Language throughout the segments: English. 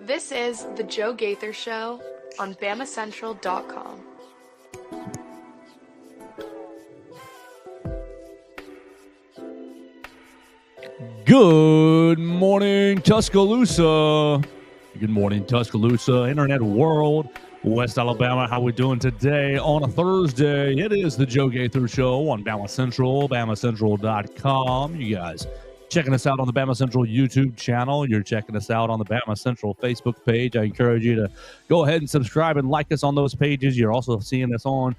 This is The Joe Gaither Show on BamaCentral.com. Good morning, Tuscaloosa. Good morning, Tuscaloosa, Internet World, West Alabama. How we doing today on a Thursday? It is The Joe Gaither Show on BamaCentral, BamaCentral.com. You guys checking us out on the BamaCentral YouTube channel. You're checking us out on the BamaCentral Facebook page. I encourage you to go ahead and subscribe and like us on those pages. You're also seeing us on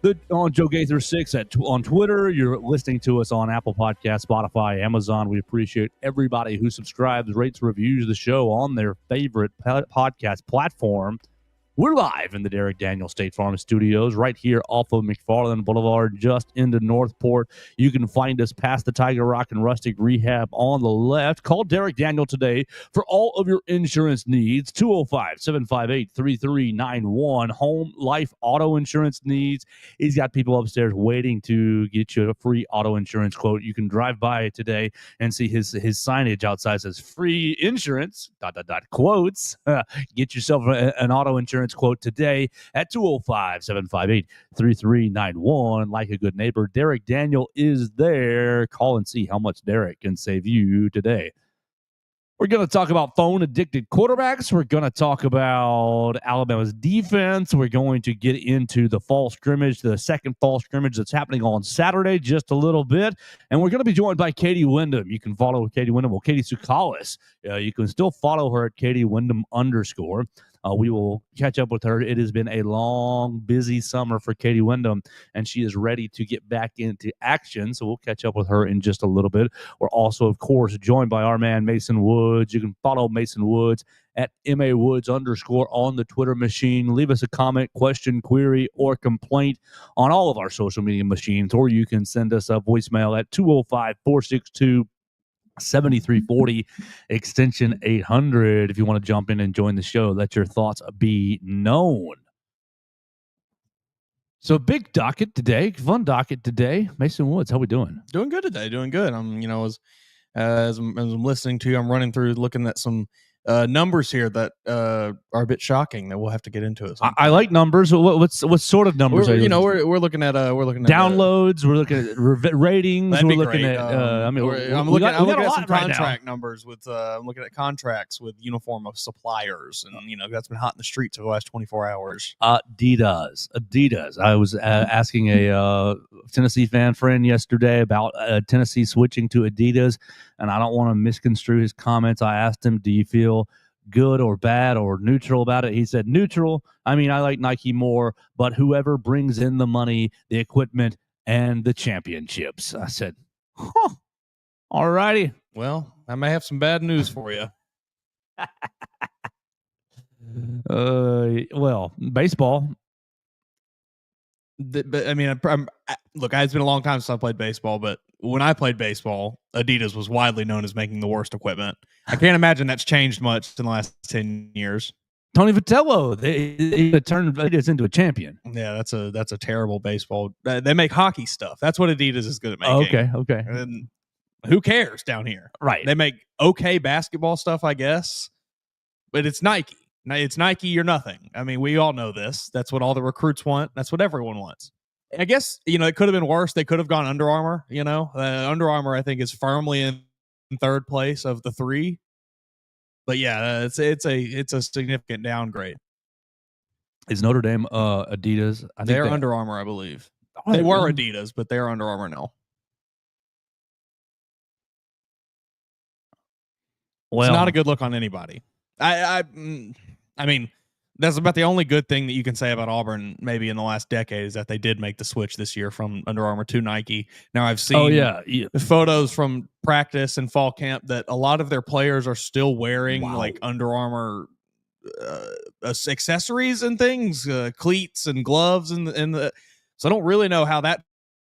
Joe Gaither 6 on Twitter. You're listening to us on Apple Podcasts, Spotify, Amazon. We appreciate everybody who subscribes, rates, reviews the show on their favorite podcast platform. We're live in the Derek Daniel State Farm Studios right here off of McFarland Boulevard, just into Northport. You can find us past the Tiger Rock and Rustic Rehab on the left. Call Derek Daniel today for all of your insurance needs. 205-758-3391. Home, life, auto insurance needs. He's got people upstairs waiting to get you a free auto insurance quote. You can drive by today and see his signage outside says free insurance, ... quotes. Get yourself an auto insurance quote today at 205-758-3391. Like a good neighbor, Derek Daniel is there. Call and see how much Derek can save you today. We're going to talk about phone-addicted quarterbacks. We're going to talk about Alabama's defense. We're going to get into the fall scrimmage, the second fall scrimmage that's happening on Saturday, just a little bit. And we're going to be joined by Katie Windham. You can follow Katie Windham, well, Katie Sukalis. You can still follow her at Katie Windham _. We will catch up with her. It has been a long, busy summer for Katie Windham, and she is ready to get back into action. So we'll catch up with her in just a little bit. We're also, of course, joined by our man, Mason Woods. You can follow Mason Woods at MAWoods _ on the Twitter machine. Leave us a comment, question, query, or complaint on all of our social media machines, or you can send us a voicemail at 205-462 7340 extension 800. If you want to jump in and join the show, let your thoughts be known. So big docket today, fun docket today. Mason Woods, how we doing? Doing good today. Doing good. I'm, as I'm listening to you, I'm running through looking at some numbers here that are a bit shocking that we'll have to get into it. I like numbers. What sort of numbers are you? We're looking at downloads. We're looking at ratings. We're looking great. at. I'm looking at some contract numbers with. I'm looking at contracts with uniform of suppliers, and that's been hot in the streets over the last 24 hours. Adidas. I was asking a Tennessee fan friend yesterday about Tennessee switching to Adidas, and I don't want to misconstrue his comments. I asked him, "Do you feel good or bad or neutral about it?" He said neutral. I mean, I like Nike more, but whoever brings in the money, the equipment, and the championships. I said, all righty. Well, I may have some bad news for you. Well, baseball. But I mean, look, it's been a long time since I played baseball, but when I played baseball, Adidas was widely known as making the worst equipment. I can't imagine that's changed much in the last 10 years. Tony Vitello, they turned Adidas into a champion. Yeah, that's a terrible baseball. They make hockey stuff. That's what Adidas is good at making. Okay. And who cares down here? Right. They make okay basketball stuff, I guess, but it's Nike. It's Nike or nothing. I mean, we all know this. That's what all the recruits want. That's what everyone wants. I guess, it could have been worse. They could have gone Under Armour, Under Armour, I think, is firmly in third place of the three. But yeah, it's a significant downgrade. Is Notre Dame Adidas? I think they're Under Armour, I believe. They were Adidas, but they're Under Armour now. Well, it's not a good look on anybody. I mean, that's about the only good thing that you can say about Auburn maybe in the last decade is that they did make the switch this year from Under Armour to Nike. Now I've seen photos from practice and fall camp that a lot of their players are still wearing like Under Armour accessories and things, cleats and gloves and so I don't really know how that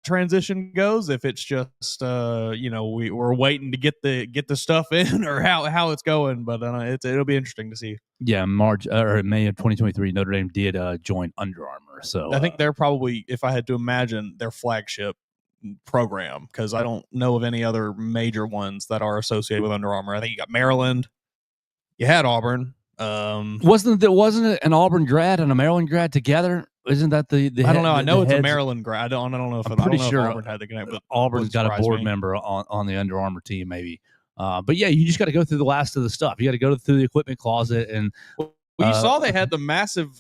transition goes, if it's just we're waiting to get the stuff in or how it's going, but it'll be interesting to see. Yeah, May of 2023, Notre Dame did join Under Armour, so I think they're probably, if I had to imagine, their flagship program, because I don't know of any other major ones that are associated with Under Armour. I think you got Maryland, you had Auburn, Wasn't it an Auburn grad and a Maryland grad together? Isn't that the I don't know. I know it's a heads? Maryland grad. I don't know if I'm pretty sure Auburn had the connect, but Auburn's got a surprise board me. member on the Under Armour team, maybe. But yeah, you just got to go through the last of the stuff. You got to go through the equipment closet and. Well, you saw they had the massive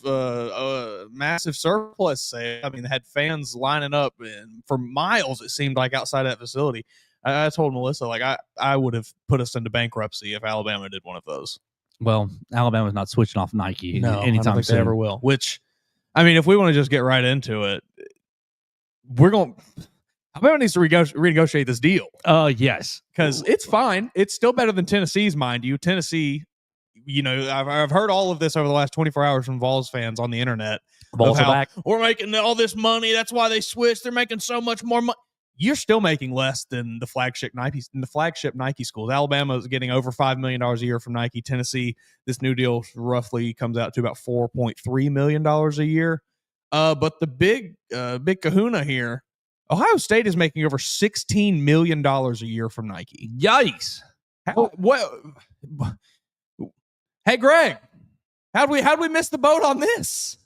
surplus sale. I mean, they had fans lining up for miles. It seemed like outside that facility. I told Melissa, like, I would have put us into bankruptcy if Alabama did one of those. Well, Alabama's not switching off Nike No, anytime I don't think soon. they ever will. Which, I mean, if we want to just get right into it, Alabama needs to renegotiate this deal. Yes, because it's fine. It's still better than Tennessee's, mind you. Tennessee. You know, I've heard all of this over the last 24 hours from Vols fans on the internet. Vols are back. We're making all this money. That's why they switched. They're making so much more money. You're still making less than the flagship Nike schools. Alabama is getting over $5 million a year from Nike. Tennessee, this new deal roughly comes out to about $4.3 million a year. But the big kahuna here, Ohio State is making over $16 million a year from Nike. Yikes! What? Hey, Greg, how'd we miss the boat on this?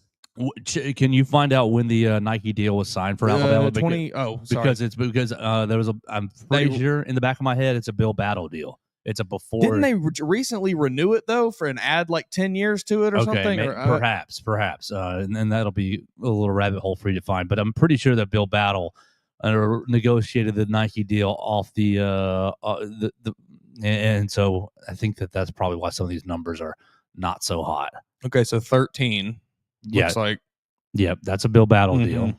Can you find out when the Nike deal was signed for Alabama? Because there was I'm pretty sure in the back of my head it's a Bill Battle deal. It's a before. Didn't they recently renew it though for an add like 10 years to it or something? Perhaps, and then that'll be a little rabbit hole for you to find. But I'm pretty sure that Bill Battle negotiated the Nike deal off and so I think that's probably why some of these numbers are not so hot. Okay, so 13 looks like. Yep, that's a Bill Battle deal.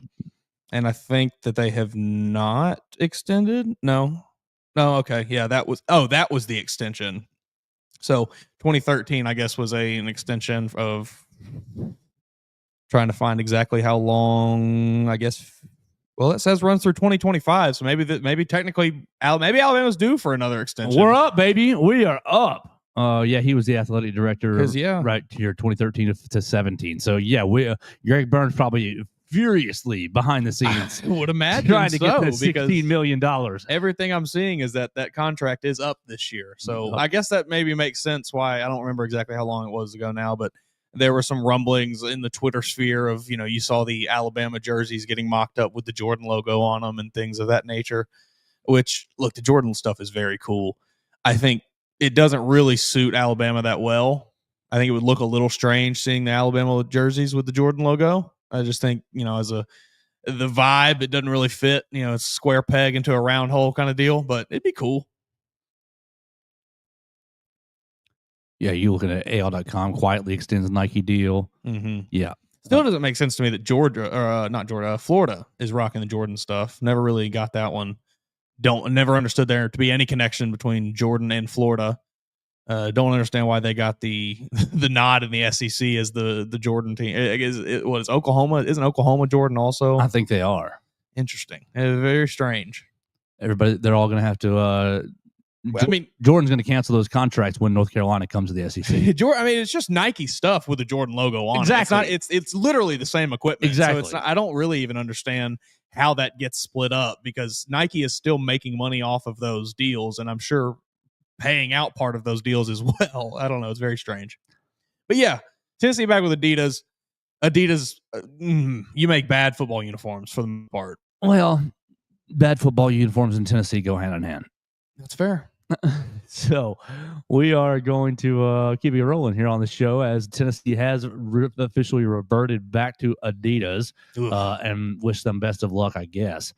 And I think that they have not extended. No, okay. Yeah, that was the extension. So 2013, I guess, was an extension of trying to find exactly how long, I guess. Well, it says runs through 2025, so maybe technically Alabama's due for another extension. We're up, baby. We are up. Yeah, he was the athletic director right here 2013 to 17. So yeah, Greg Burns probably furiously behind the scenes. I would imagine trying to get this $16 million. Everything I'm seeing is that contract is up this year. So I guess that maybe makes sense why. I don't remember exactly how long it was ago now, but there were some rumblings in the Twitter sphere of, you saw the Alabama jerseys getting mocked up with the Jordan logo on them and things of that nature, which, look, the Jordan stuff is very cool. I think it doesn't really suit Alabama that well. I think it would look a little strange seeing the Alabama jerseys with the Jordan logo. I just think, as the vibe, it doesn't really fit. It's a square peg into a round hole kind of deal, but it'd be cool. Yeah, you looking at AL.com, quietly extends Nike deal. Mm-hmm. Yeah. Still doesn't make sense to me that Florida is rocking the Jordan stuff. Never really got that one. Never understood there to be any connection between Jordan and Florida. Don't understand why they got the nod in the SEC as the Jordan team. What is Oklahoma? Isn't Oklahoma Jordan also? I think they are. Interesting. Very strange. Everybody, they're all going to have to. Jordan's going to cancel those contracts when North Carolina comes to the SEC. It's just Nike stuff with the Jordan logo on. Exactly. It's literally the same equipment. Exactly. So I don't really even understand how that gets split up because Nike is still making money off of those deals, and I'm sure paying out part of those deals as well. I don't know. It's very strange. But yeah, Tennessee back with Adidas. Adidas, you make bad football uniforms for the most part. Well, bad football uniforms in Tennessee go hand in hand. That's fair. So we are going to keep it rolling here on the show as Tennessee has officially reverted back to Adidas and wish them best of luck, I guess.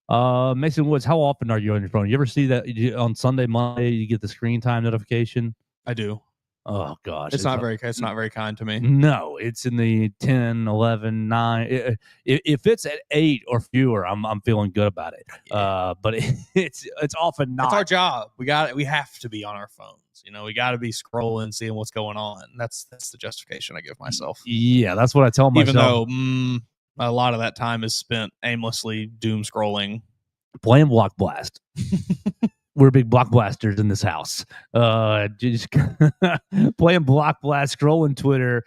Mason Woods, how often are you on your phone? You ever see that on Sunday, Monday, you get the screen time notification? I do. Oh, gosh. It's not very kind to me. No, it's in the 10, 11, 9. If it's at 8 or fewer, I'm feeling good about it. Yeah. But it's often not. It's our job. We have to be on our phones. We got to be scrolling, seeing what's going on. That's the justification I give myself. Yeah, that's what I tell myself. Even though a lot of that time is spent aimlessly doom scrolling. Playing Block Blast. We're big block blasters in this house. Just playing block blast, scrolling Twitter,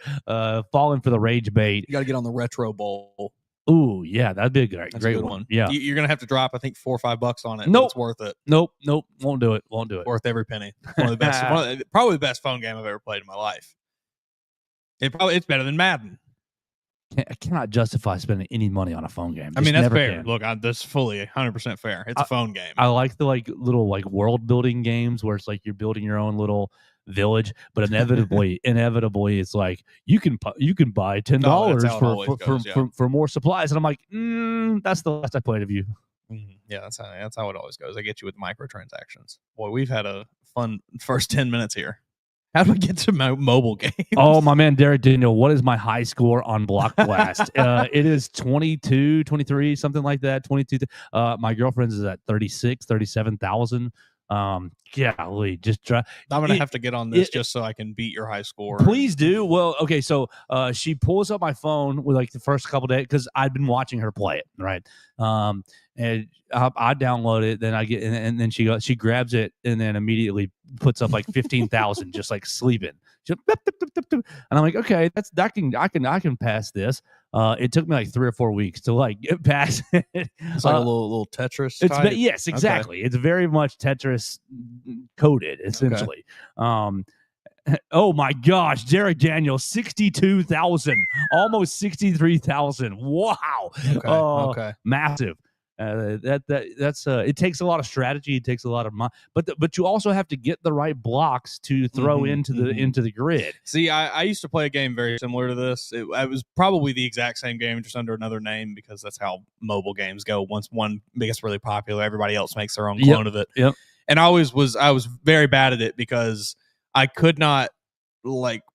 falling for the rage bait. You got to get on the Retro Bowl. Ooh, yeah, that'd be a great one. Yeah, you're gonna have to drop, I think, $4 or $5 on it. Nope, it's worth it. Nope, won't do it. Worth every penny. One of the best, probably the best phone game I've ever played in my life. It's better than Madden. I cannot justify spending any money on a phone game. I mean, Just that's never fair. can. Look, that's fully 100% fair. It's a phone game. I like the little world building games where it's like you're building your own little village, but inevitably it's like you can buy $10 for more supplies, and I'm like, that's the last I played of you. Yeah, that's how it always goes. I get you with microtransactions. Boy, we've had a fun first 10 minutes here. How do we get to mobile games? Oh, my man, Derek Daniel, what is my high score on Block Blast? It is 22, 23, something like that, 22. My girlfriend's is at 36, 37,000. Golly, just try. I'm going to have to get on this just so I can beat your high score. Please do. Well, okay, so she pulls up my phone with the first couple days because I'd been watching her play it, right? And I download it, then I get, and then she grabs it, and then immediately puts up 15,000, just sleeping. And I'm like, okay, I can pass this. It took me 3 or 4 weeks to get past it. It's like a little Tetris. Yes, exactly. Okay. It's very much Tetris coded, essentially. Okay. Oh my gosh, Derek Daniel, 62,000, almost 63,000. Wow. Okay. Massive. That's it takes a lot of strategy. It takes a lot of money, but you also have to get the right blocks to throw into the grid. See, I used to play a game very similar to this. It was probably the exact same game, just under another name, because that's how mobile games go. Once one gets really popular, everybody else makes their own clone of it. Yep. And I was very bad at it because I could not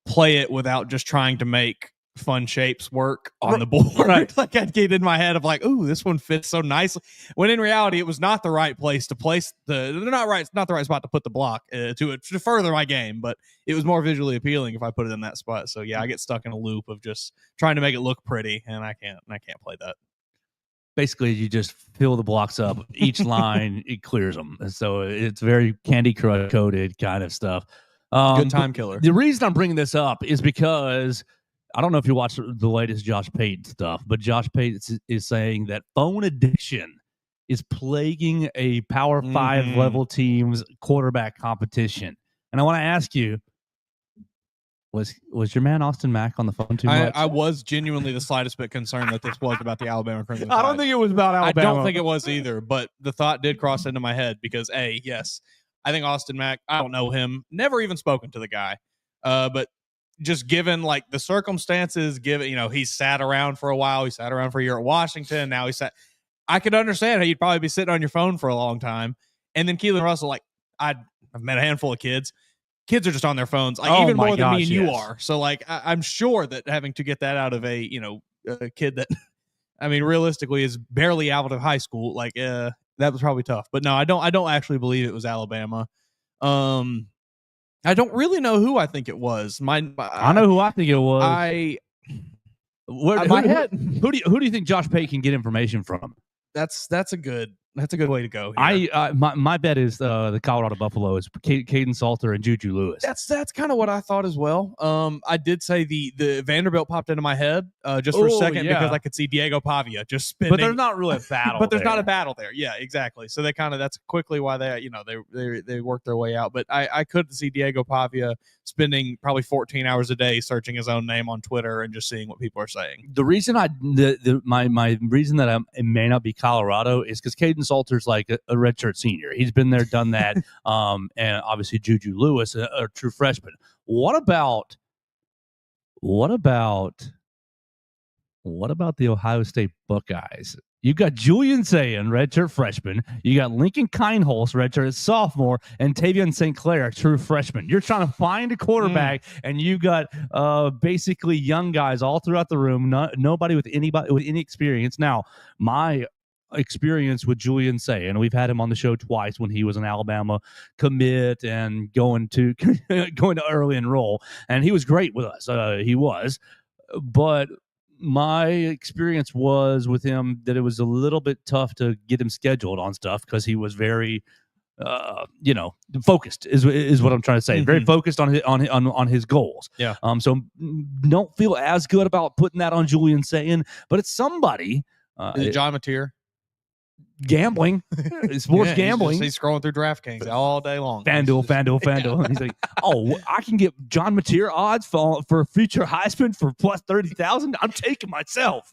play it without just trying to make fun shapes work on the board. Right. I'd get in my head of ooh, this one fits so nicely. When in reality, it was not the right place to place it's not the right spot to put the block to further my game, but it was more visually appealing if I put it in that spot. So yeah, I get stuck in a loop of just trying to make it look pretty, and I can't play that. Basically, you just fill the blocks up. Each line, it clears them. So it's very Candy Crush coded kind of stuff. Good time killer. The reason I'm bringing this up is because I don't know if you watched the latest Josh Payton stuff, but Josh Payton is saying that phone addiction is plaguing a Power 5 level team's quarterback competition. And I want to ask you, was your man Austin Mack on the phone too much? I was genuinely the slightest bit concerned that this was about the Alabama Crimson. I don't think it was about Alabama. I don't think it was either, but the thought did cross into my head because yes, I think Austin Mack, I don't know him, never even spoken to the guy, but just given the circumstances, given, he's sat around for a while. He sat around for a year at Washington. Now I could understand how you'd probably be sitting on your phone for a long time. And then Keelan Russell, I've met a handful of kids. Kids are just on their phones, even more than me and you are. So I'm sure that having to get that out of a kid that, I mean, realistically is barely out of high school, that was probably tough. But no, I don't actually believe it was Alabama. I don't really know who I think it was. I know who I think it was. Who do you think Josh Payton can get information from? That's a good way to go here. My bet is the Colorado Buffaloes, Caden Salter and Juju Lewis. That's kind of what I thought as well. I did say the Vanderbilt popped into my head just for a second because I could see Diego Pavia just spinning. But there's not really a battle. But there's not a battle there. Yeah, exactly. So that's quickly why they worked their way out. But I could see Diego Pavia spending probably 14 hours a day searching his own name on Twitter and just seeing what people are saying. The reason my reason that it may not be Colorado is because Caden Salter's a redshirt senior. He's been there, done that. And obviously Juju Lewis, a true freshman. What about the Ohio State Buckeyes? You got Julian Sayin, redshirt freshman. You got Lincoln Kineholz, redshirt sophomore, and Tavion St. Clair, true freshman. You're trying to find a quarterback, and you got basically young guys all throughout the room. Nobody with any experience. Now, my experience with Julian Sayin, we've had him on the show twice when he was an Alabama commit and going to early enroll, and he was great with us. He was, but my experience was with him that it was a little bit tough to get him scheduled on stuff because he was very, focused is what I'm trying to say. Very focused on his goals. Yeah. So don't feel as good about putting that on Julian Sayin, but it's somebody. Is it John Mateer? gambling, sports Yeah, gambling. He's scrolling through DraftKings all day long. FanDuel. He's like, oh, I can get John Mateer odds for future Heisman for plus 30,000. I'm taking myself.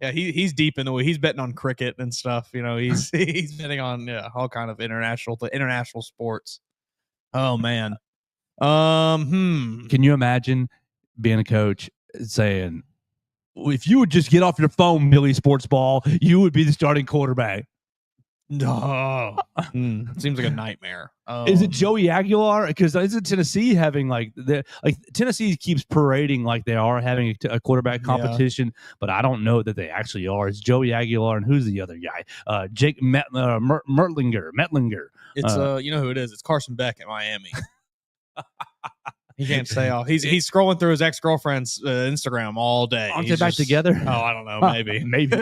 Yeah, he's deep in the way. He's betting on cricket and stuff. He's betting on all kind of international sports. Oh man. Can you imagine being a coach saying, if you would just get off your phone, Billy Sports Ball, you would be the starting quarterback? No. Seems like a nightmare. Is it Joey Aguilar? Because isn't Tennessee having Tennessee keeps parading like they are having a quarterback competition, but I don't know that they actually are. It's Joey Aguilar, and who's the other guy? Jake Metlinger. It's you know who it is? It's Carson Beck at Miami. He can't stay off. He's scrolling through his ex-girlfriend's Instagram all day. Aren't they back together? Oh, I don't know. Maybe. Maybe.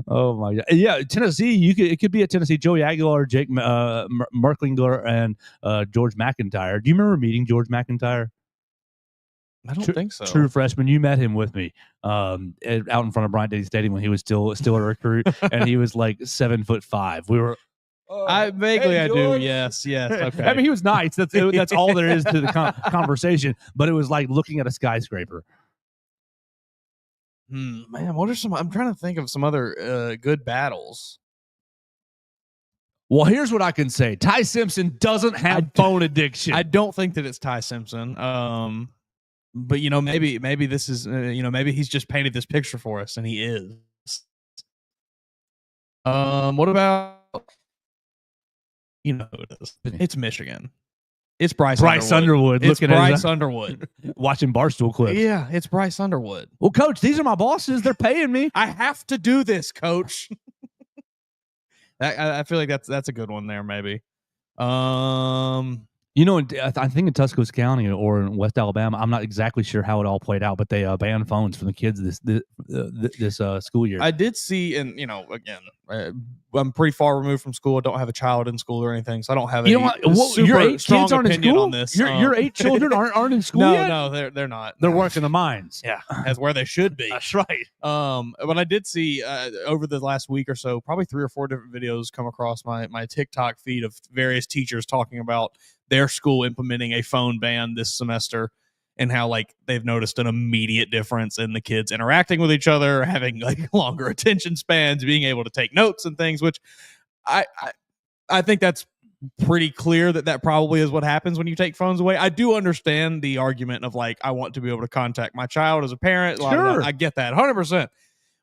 Oh my God! Yeah, Tennessee. It could be a Tennessee. Joey Aguilar, Jake Merklinger, and George McIntyre. Do you remember meeting George McIntyre? I don't think so. True freshman. You met him with me out in front of Bryant Denny Stadium when he was still a recruit, and he was like 7'5". We were. I do. Yes. Okay. I mean, he was nice. That's all there is to the conversation. But it was like looking at a skyscraper. Man, what are some? I'm trying to think of some other good battles. Well, here's what I can say: Ty Simpson doesn't have phone addiction. I don't think that it's Ty Simpson. But maybe this is maybe he's just painted this picture for us, and he is. What about who it is? It's Michigan. It's Bryce Underwood. It's Bryce Underwood. Watching Barstool clips. Yeah, it's Bryce Underwood. Well, Coach, these are my bosses. They're paying me. I have to do this, Coach. I feel like that's a good one there, maybe. I think in Tuscaloosa County or in West Alabama, I'm not exactly sure how it all played out, but they banned phones from the kids this school year. I did see, and again, I'm pretty far removed from school. I don't have a child in school or anything, so I don't have your 8 strong kids aren't in opinion school? on this. Your 8 children aren't in school yet? No, they're not. They're working the mines. Yeah, that's where they should be. That's right. But I did see over the last week or so, probably 3 or 4 different videos come across my TikTok feed of various teachers talking about their school implementing a phone ban this semester, and how they've noticed an immediate difference in the kids interacting with each other, having longer attention spans, being able to take notes and things, which I think that's pretty clear that probably is what happens when you take phones away. I do understand the argument of I want to be able to contact my child as a parent. Sure. I get that 100%.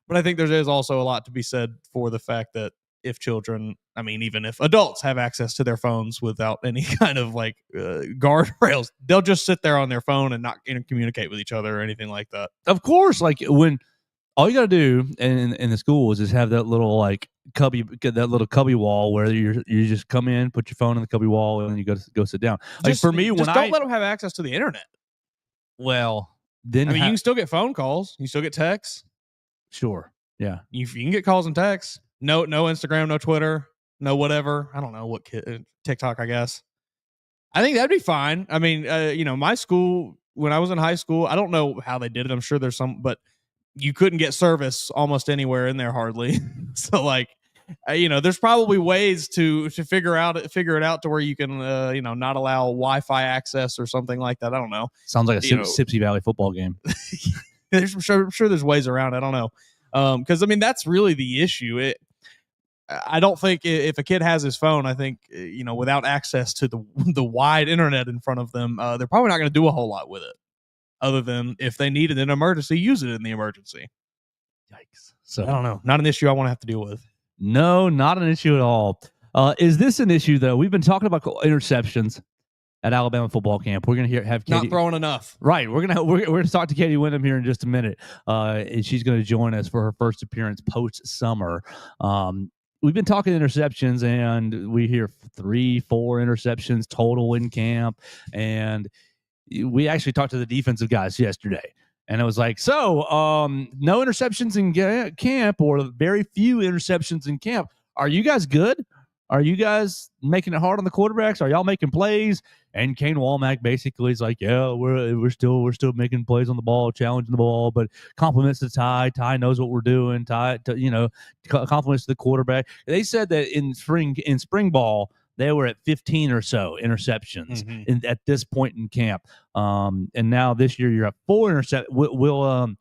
But I think there is also a lot to be said for the fact that if children, even if adults have access to their phones without any kind of guardrails, they'll just sit there on their phone and not communicate with each other or anything like that. Of course, when all you got to do in the schools is have that little cubby wall where you just come in, put your phone in the cubby wall, and you go sit down. For me, don't let them have access to the internet. Well, then you can still get phone calls, you still get texts. Sure, yeah, you can get calls and texts. No Instagram, no Twitter, no whatever. I don't know what TikTok, I guess. I think that'd be fine. My school, when I was in high school, I don't know how they did it. I'm sure there's some, but you couldn't get service almost anywhere in there hardly. So there's probably ways to figure it out to where you can, not allow Wi-Fi access or something like that. I don't know. Sounds like a Sipsy Valley football game. I'm sure there's ways around it. I don't know. Because that's really the issue. I don't think if a kid has his phone, I think without access to the wide internet in front of them, they're probably not going to do a whole lot with it, other than if they need it in an emergency, use it in the emergency. Yikes! So I don't know. Not an issue I want to have to deal with. No, not an issue at all. Is this an issue though? We've been talking about interceptions at Alabama football camp. We're gonna have Katie, not throwing enough. Right. We're gonna talk to Katie Windham here in just a minute. And she's gonna join us for her first appearance post summer. We've been talking interceptions, and we hear 3-4 interceptions total in camp. And we actually talked to the defensive guys yesterday, and it was no interceptions in camp, or very few interceptions in camp. Are you guys good? Are you guys making it hard on the quarterbacks? Are y'all making plays? And Kane Womack basically is like, yeah, we're still making plays on the ball, challenging the ball, but compliments to Ty. Ty knows what we're doing. Ty, compliments to the quarterback. They said that in spring ball they were at 15 or so interceptions at this point in camp. And now this year you're at 4 interceptions.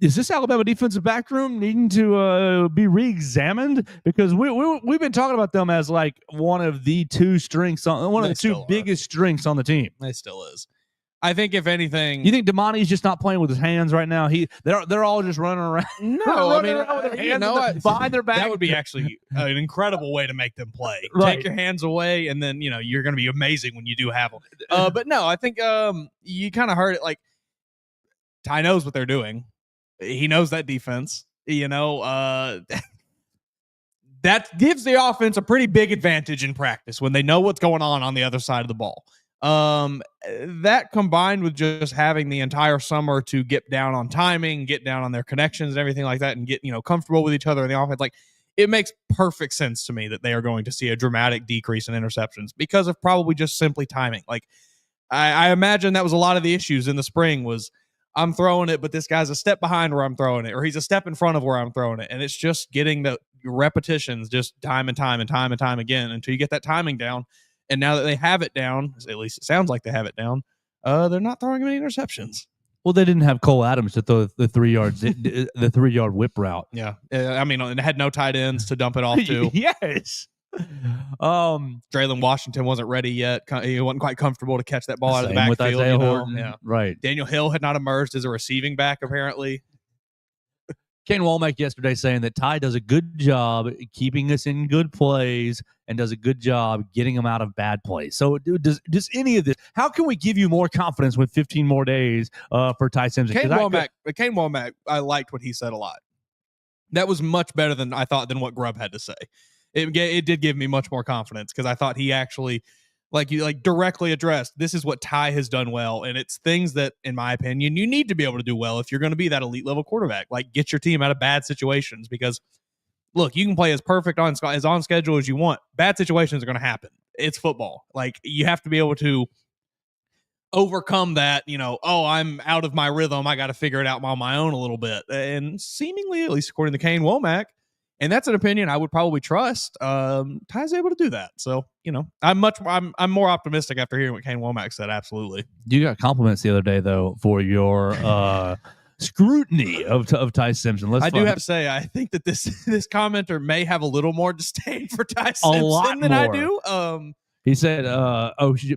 Is this Alabama defensive back room needing to be re-examined? Because we've been talking about them as like one of the two strengths one of the two biggest strengths on the team. It still is. I think if anything, you think Damani's just not playing with his hands right now? They're all just running around. No, running around with their hands behind their back. That would be actually an incredible way to make them play. Right. Take your hands away, and then you're going to be amazing when you do have them. But no, I think you kind of heard it. Like Ty knows what they're doing. He knows that defense. That gives the offense a pretty big advantage in practice when they know what's going on the other side of the ball. That combined with just having the entire summer to get down on timing, get down on their connections and everything like that, and get comfortable with each other in the offense, like it makes perfect sense to me that they are going to see a dramatic decrease in interceptions because of probably just simply timing. Like I imagine that was a lot of the issues in the spring was I'm throwing it, but this guy's a step behind where I'm throwing it, or he's a step in front of where I'm throwing it. And it's just getting the repetitions just time and time again until you get that timing down. And now that they have it down, at least it sounds like they have it down, they're not throwing many interceptions. Well, they didn't have Cole Adams to throw the 3 yards, the 3-yard whip route. Yeah. I mean, it had no tight ends to dump it off to. Yes. Draylon Washington wasn't ready yet. He wasn't quite comfortable to catch that ball out of the with backfield. Isaiah Horton. Yeah. Right. Daniel Hill had not emerged as a receiving back, apparently. Kane Womack yesterday saying that Ty does a good job keeping us in good plays and does a good job getting them out of bad plays. So does any of this, how can we give you more confidence with 15 more days for Ty Simpson? Kane Womack, I liked what he said a lot. That was much better than I thought than what Grubb had to say. It did give me much more confidence because I thought he actually directly addressed this is what Ty has done well, and it's things that, in my opinion, you need to be able to do well if you're going to be that elite level quarterback. Like get your team out of bad situations because, look, you can play as perfect as on schedule as you want. Bad situations are going to happen. It's football. Like you have to be able to overcome that. I'm out of my rhythm. I got to figure it out on my own a little bit, and seemingly, at least according to Kane Womack. And that's an opinion I would probably trust. Ty's able to do that. So, I'm more optimistic after hearing what Kane Womack said. Absolutely. You got compliments the other day, though, for your scrutiny of Ty Simpson. I do have to say, I think that this commenter may have a little more disdain for Ty Simpson than I do. He said,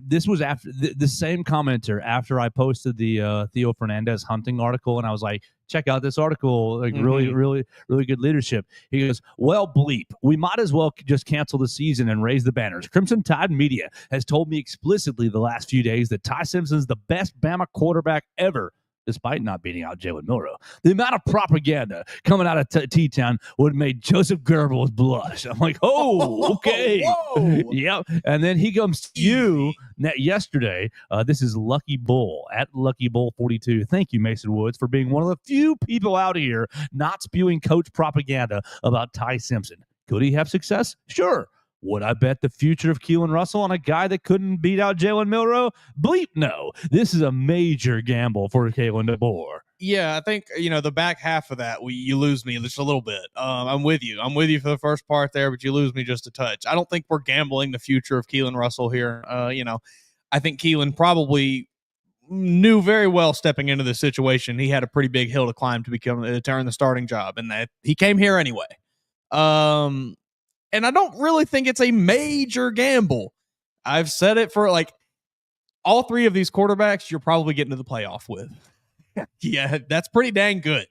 this was after the same commenter after I posted the Theo Fernandez hunting article. And I was like, check out this article. Like really, really, really good leadership. He goes, well, bleep, we might as well just cancel the season and raise the banners. Crimson Tide Media has told me explicitly the last few days that Ty Simpson's the best Bama quarterback ever, despite not beating out Jalen Milroe. The amount of propaganda coming out of T-Town would have made Joseph Goebbels blush. I'm like, okay. Yep. And then he comes to you yesterday. This is Lucky Bull, at Lucky Bull 42. Thank you, Mason Woods, for being one of the few people out here not spewing coach propaganda about Ty Simpson. Could he have success? Sure. Would I bet the future of Keelan Russell on a guy that couldn't beat out Jalen Milroe? Bleep no. This is a major gamble for Kalen DeBoer. Yeah, I think, the back half of that, you lose me just a little bit. I'm with you. I'm with you for the first part there, but you lose me just a touch. I don't think we're gambling the future of Keelan Russell here. I think Keelan probably knew very well stepping into this situation. He had a pretty big hill to climb to earn the starting job, and that he came here anyway. And I don't really think it's a major gamble. I've said it for all three of these quarterbacks, you're probably getting to the playoff with. Yeah, that's pretty dang good.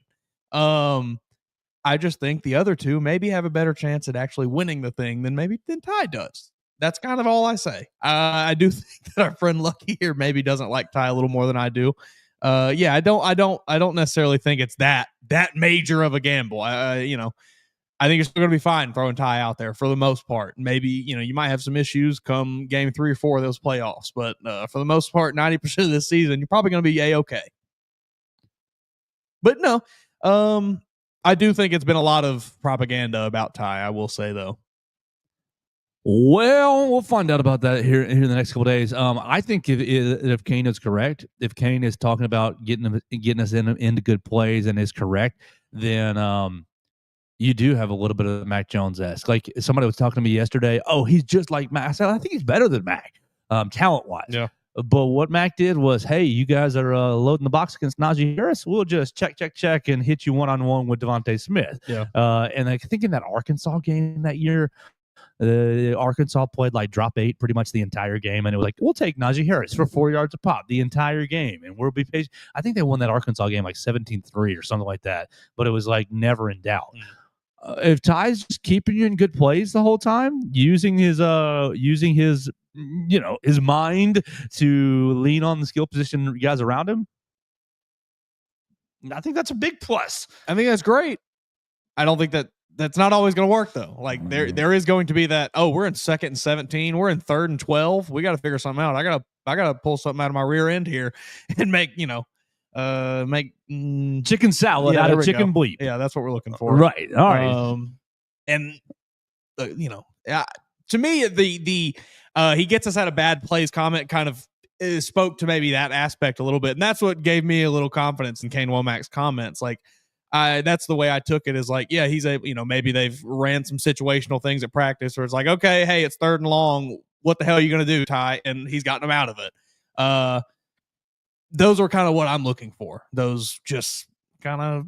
I just think the other two maybe have a better chance at actually winning the thing than Ty does. That's kind of all I say. I do think that our friend Lucky here maybe doesn't like Ty a little more than I do. I don't necessarily think it's that major of a gamble. I think you're still going to be fine throwing Ty out there for the most part. Maybe, you might have some issues come game 3 or 4 of those playoffs, but for the most part, 90% of this season, you're probably going to be A-okay. But no, I do think it's been a lot of propaganda about Ty, I will say, though. Well, we'll find out about that here in the next couple of days. I think if Kane is correct, if Kane is talking about getting us into good plays and is correct, then you do have a little bit of Mac Jones-esque. Like somebody was talking to me yesterday. Oh, he's just like Mac. I said, I think he's better than Mac, talent-wise. Yeah. But what Mac did was, hey, you guys are loading the box against Najee Harris. We'll just check, and hit you one-on-one with Devontae Smith. Yeah. And I think in that Arkansas game that year, Arkansas played like drop 8 pretty much the entire game, and it was like, we'll take Najee Harris for 4 yards a pop the entire game, and we'll be patient. I think they won that Arkansas game like 17-3 or something like that, but it was like never in doubt. If Ty's just keeping you in good plays the whole time, using his his mind to lean on the skill position guys around him, I think that's a big plus. I think that's great. I don't think that's not always going to work though. Like there is going to be that, oh, we're in 2nd and 17, we're in 3rd and 12. We got to figure something out. I got to pull something out of my rear end here and make chicken salad out of chicken bleep. Yeah, that's what we're looking for. Right. All right. And to me, the he gets us out of bad plays comment kind of spoke to maybe that aspect a little bit, and that's what gave me a little confidence in Kane Womack's comments. Like, that's the way I took it, is like, yeah, he's maybe they've ran some situational things at practice where it's like, okay, hey, it's 3rd and long. What the hell are you going to do, Ty? And he's gotten them out of it. Those are kind of what I'm looking for. Those just kind of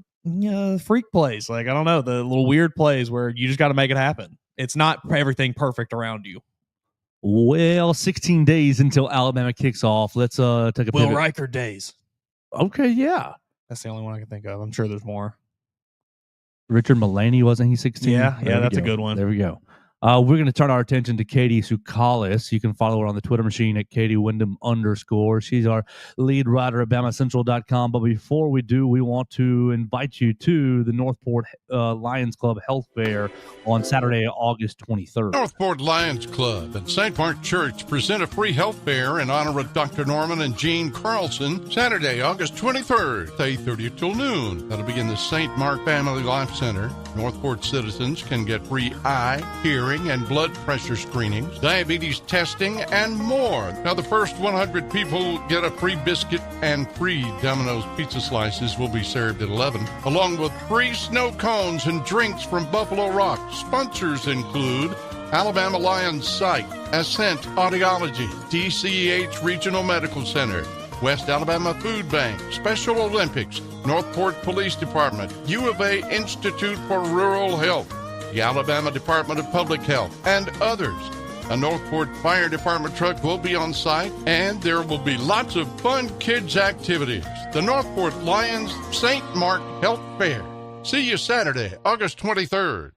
freak plays. Like, I don't know, the little weird plays where you just got to make it happen. It's not everything perfect around you. Well, 16 days until Alabama kicks off. Let's take a pivot. Will Riker days. Okay, yeah. That's the only one I can think of. I'm sure there's more. Richard Mulaney, wasn't he 16? Yeah, that's a good one. There we go. We're going to turn our attention to Katie Sukalis. You can follow her on the Twitter machine at Katie Windham _. She's our lead writer at BamaCentral.com. But before we do, we want to invite you to the Northport Lions Club Health Fair on Saturday, August 23rd. Northport Lions Club and St. Mark Church present a free health fair in honor of Dr. Norman and Jean Carlson, Saturday, August 23rd, 8:30 till noon. That'll be in the St. Mark Family Life Center. Northport citizens can get free eye, hearing, and blood pressure screenings, diabetes testing, and more. Now, the first 100 people get a free biscuit, and free Domino's pizza slices will be served at 11, along with free snow cones and drinks from Buffalo Rock. Sponsors include Alabama Lions Site, Ascent Audiology, DCEH Regional Medical Center, West Alabama Food Bank, Special Olympics, Northport Police Department, U of A Institute for Rural Health, the Alabama Department of Public Health, and others. A Northport Fire Department truck will be on site, and there will be lots of fun kids' activities. The Northport Lions St. Mark Health Fair. See you Saturday, August 23rd.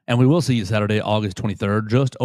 And we will see you Saturday, August 23rd, just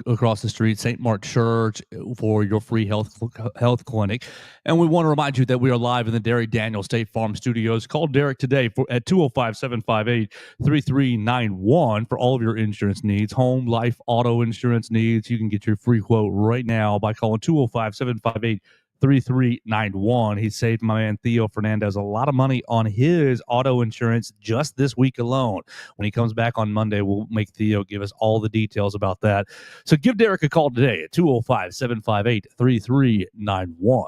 across the street, St. Mark Church, for your free health clinic. And we want to remind you that we are live in the Derek Daniel State Farm Studios. Call Derek today at 205-758-3391 for all of your insurance needs, home, life, auto insurance needs. You can get your free quote right now by calling 205-758-3391. He saved my man Theo Fernandez a lot of money on his auto insurance just this week alone. When he comes back on Monday, we'll make Theo give us all the details about that. So give Derek a call today at 205-758-3391.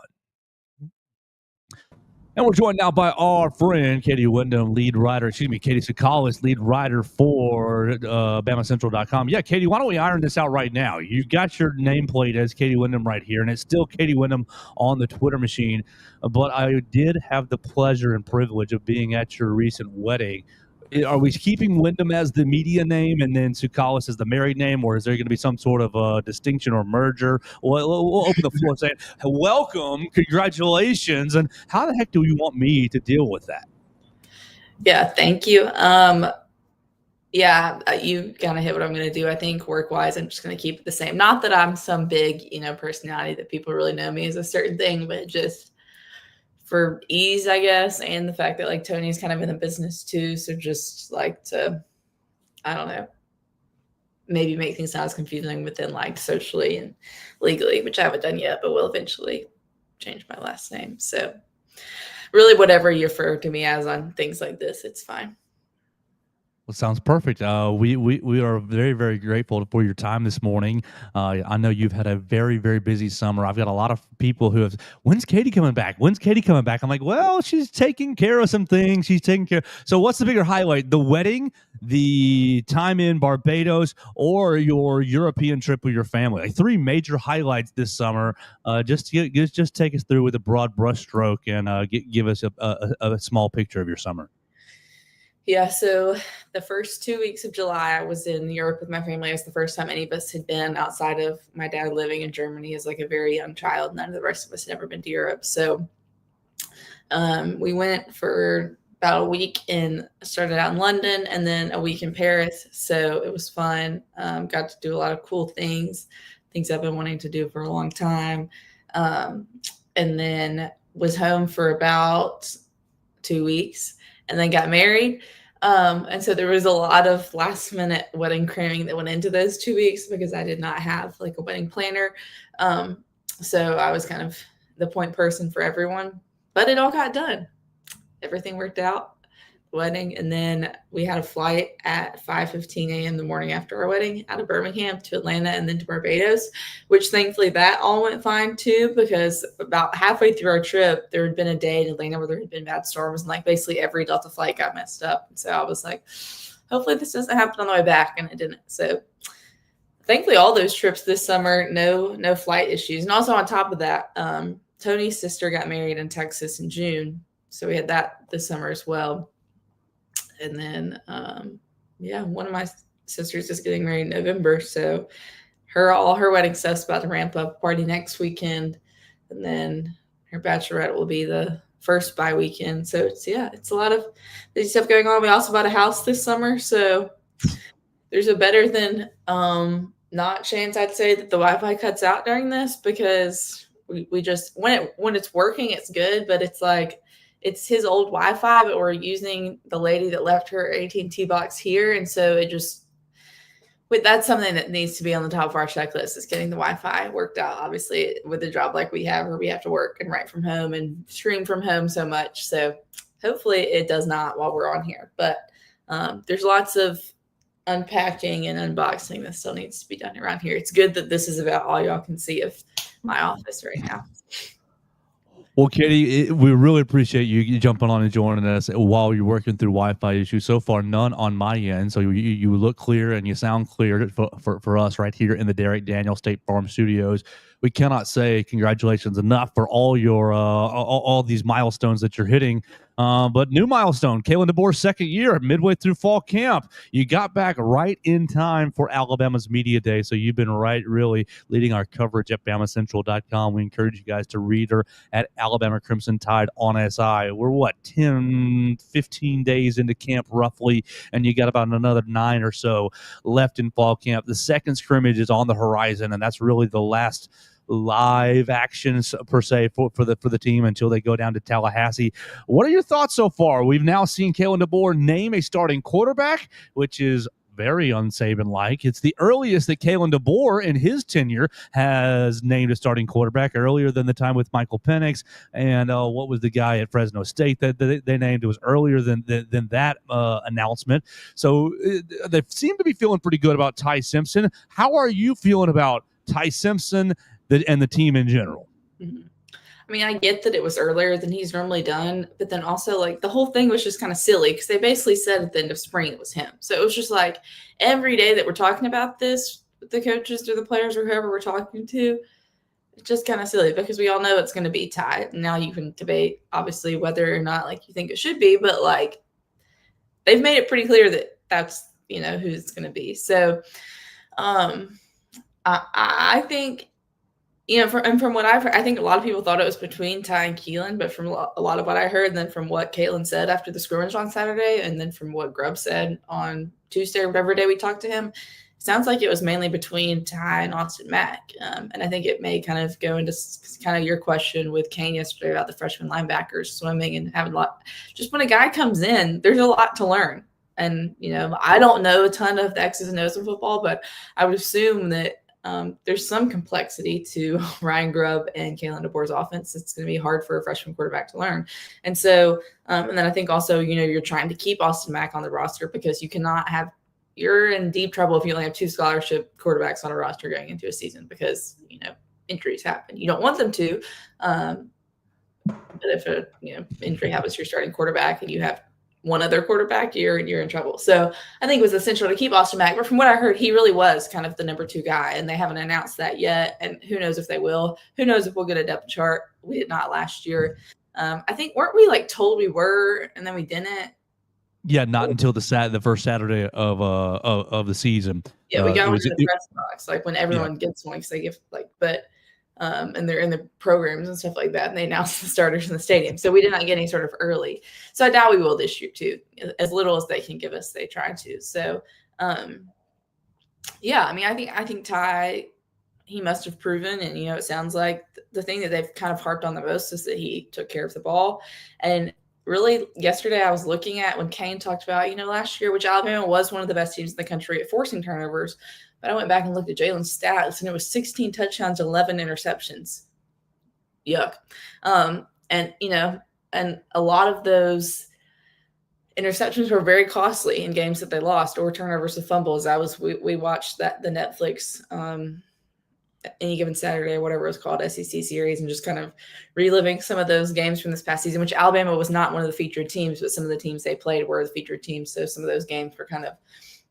And we're joined now by our friend Katie Windham, Katie Sukalis, lead writer for BamaCentral.com. Yeah, Katie, why don't we iron this out right now? You got your nameplate as Katie Windham right here, and it's still Katie Windham on the Twitter machine. But I did have the pleasure and privilege of being at your recent wedding. Are we keeping Windham as the media name and then Sukalis as the married name, or is there going to be some sort of distinction or merger? We'll open the floor saying, welcome, congratulations, and how the heck do you want me to deal with that? Yeah, thank you. You kind of hit what I'm going to do. I think work-wise, I'm just going to keep it the same. Not that I'm some big, personality that people really know me as a certain thing, but just for ease, I guess, and the fact that Tony's kind of in the business too, so just to, I don't know, maybe make things not as confusing within socially and legally, which I haven't done yet, but will eventually change my last name. So really, whatever you refer to me as on things like this, it's fine. Well, sounds perfect. We are very, very grateful for your time this morning. I know you've had a very, very busy summer. I've got a lot of people who have, when's Katie coming back? When's Katie coming back? I'm like, well, she's taking care of some things. She's taking care. So what's the bigger highlight? The wedding, the time in Barbados, or your European trip with your family? Like three major highlights this summer. Just take us through with a broad brushstroke and give us a small picture of your summer. Yeah, so the first 2 weeks of July, I was in Europe with my family. It was the first time any of us had been outside of my dad living in Germany as like a very young child. None of the rest of us had ever been to Europe. So we went for about a week and started out in London and then a week in Paris. So it was fun. Got to do a lot of cool things I've been wanting to do for a long time. And then was home for about 2 weeks and then got married. And so there was a lot of last minute wedding cramming that went into those 2 weeks because I did not have like a wedding planner. So I was kind of the point person for everyone, but it all got done. Everything worked out, wedding. And then we had a flight at 5:15 a.m. the morning after our wedding out of Birmingham to Atlanta and then to Barbados, which thankfully that all went fine too, because about halfway through our trip, there had been a day in Atlanta where there had been bad storms and like basically every Delta flight got messed up. And so I was like, hopefully this doesn't happen on the way back. And it didn't. So thankfully all those trips this summer, no flight issues. And also on top of that, Tony's sister got married in Texas in June. So we had that this summer as well. And then, one of my sisters is getting married in November. So all her wedding stuff's about to ramp up, party next weekend. And then her bachelorette will be the first by weekend. So it's a lot of busy stuff going on. We also bought a house this summer. So there's a better than not chance, I'd say, that the Wi-Fi cuts out during this, because we just, when it's working, it's good, but it's like, it's his old Wi-Fi, but we're using the lady that left her AT&T box here. And so that's something that needs to be on the top of our checklist, is getting the Wi-Fi worked out, obviously, with a job like we have where we have to work and write from home and stream from home so much. So hopefully it does not while we're on here. But there's lots of unpacking and unboxing that still needs to be done around here. It's good that this is about all y'all can see of my office right now. Well, Katie, we really appreciate you jumping on and joining us while you're working through Wi-Fi issues. So far, none on my end. So you look clear and you sound clear for us right here in the Derek Daniel State Farm Studios. We cannot say congratulations enough for all your all these milestones that you're hitting. But new milestone, Kalen DeBoer's second year, midway through fall camp. You got back right in time for Alabama's Media Day, so you've been really leading our coverage at BamaCentral.com. We encourage you guys to read her at Alabama Crimson Tide on SI. We're 10, 15 days into camp roughly, and you got about another 9 or so left in fall camp. The second scrimmage is on the horizon, and that's really the last live actions per se for the team until they go down to Tallahassee. What are your thoughts so far? We've now seen Kalen DeBoer name a starting quarterback, which is very un-Saban-like. It's the earliest that Kalen DeBoer in his tenure has named a starting quarterback, earlier than the time with Michael Penix. And what was the guy at Fresno State that they named? It was earlier than that announcement. So they seem to be feeling pretty good about Ty Simpson. How are you feeling about Ty Simpson and the team in general? Mm-hmm. I mean, I get that it was earlier than he's normally done, but then also like the whole thing was just kind of silly because they basically said at the end of spring it was him. So it was just like every day that we're talking about this with the coaches or the players or whoever we're talking to, it's just kind of silly because we all know it's going to be Ty. Now you can debate obviously whether or not like you think it should be, but like they've made it pretty clear that that's, who it's going to be. So I think, from what I've heard, I think a lot of people thought it was between Ty and Keelan, but from a lot of what I heard, and then from what Caitlin said after the scrimmage on Saturday, and then from what Grubb said on Tuesday or whatever day we talked to him, it sounds like it was mainly between Ty and Austin Mack. And I think it may kind of go into kind of your question with Kane yesterday about the freshman linebackers swimming and having a lot. Just when a guy comes in, there's a lot to learn. And, I don't know a ton of the X's and O's in football, but I would assume that there's some complexity to Ryan Grubb and Kalen DeBoer's offense. It's going to be hard for a freshman quarterback to learn. And so, and then I think also, you're trying to keep Austin Mack on the roster because you're in deep trouble if you only have 2 scholarship quarterbacks on a roster going into a season because, injuries happen. You don't want them to. But if a injury happens to your starting quarterback and you have one other quarterback, you're in trouble. So I think it was essential to keep Austin Mack. But from what I heard, he really was kind of the number 2 guy, and they haven't announced that yet. And who knows if they will? Who knows if we'll get a depth chart? We did not last year. I think weren't we told we were, and then we didn't? Yeah, not until the first Saturday of the season. Yeah, we got one in the press box, when everyone gets one, because they give and they're in the programs and stuff like that, and they announce the starters in the stadium. So we did not get any sort of early. So I doubt we will this year too. As little as they can give us, they try to. So, I think Ty, he must have proven, and it sounds like the thing that they've kind of harped on the most is that he took care of the ball. And really, yesterday I was looking at when Kane talked about, last year, which Alabama was one of the best teams in the country at forcing turnovers. But I went back and looked at Jalen's stats, and it was 16 touchdowns, 11 interceptions. Yuck. And a lot of those interceptions were very costly in games that they lost, or turnovers to fumbles. We watched the Netflix Any Given Saturday, or whatever it was called, SEC series, and just kind of reliving some of those games from this past season, which Alabama was not one of the featured teams, but some of the teams they played were the featured teams. So some of those games were kind of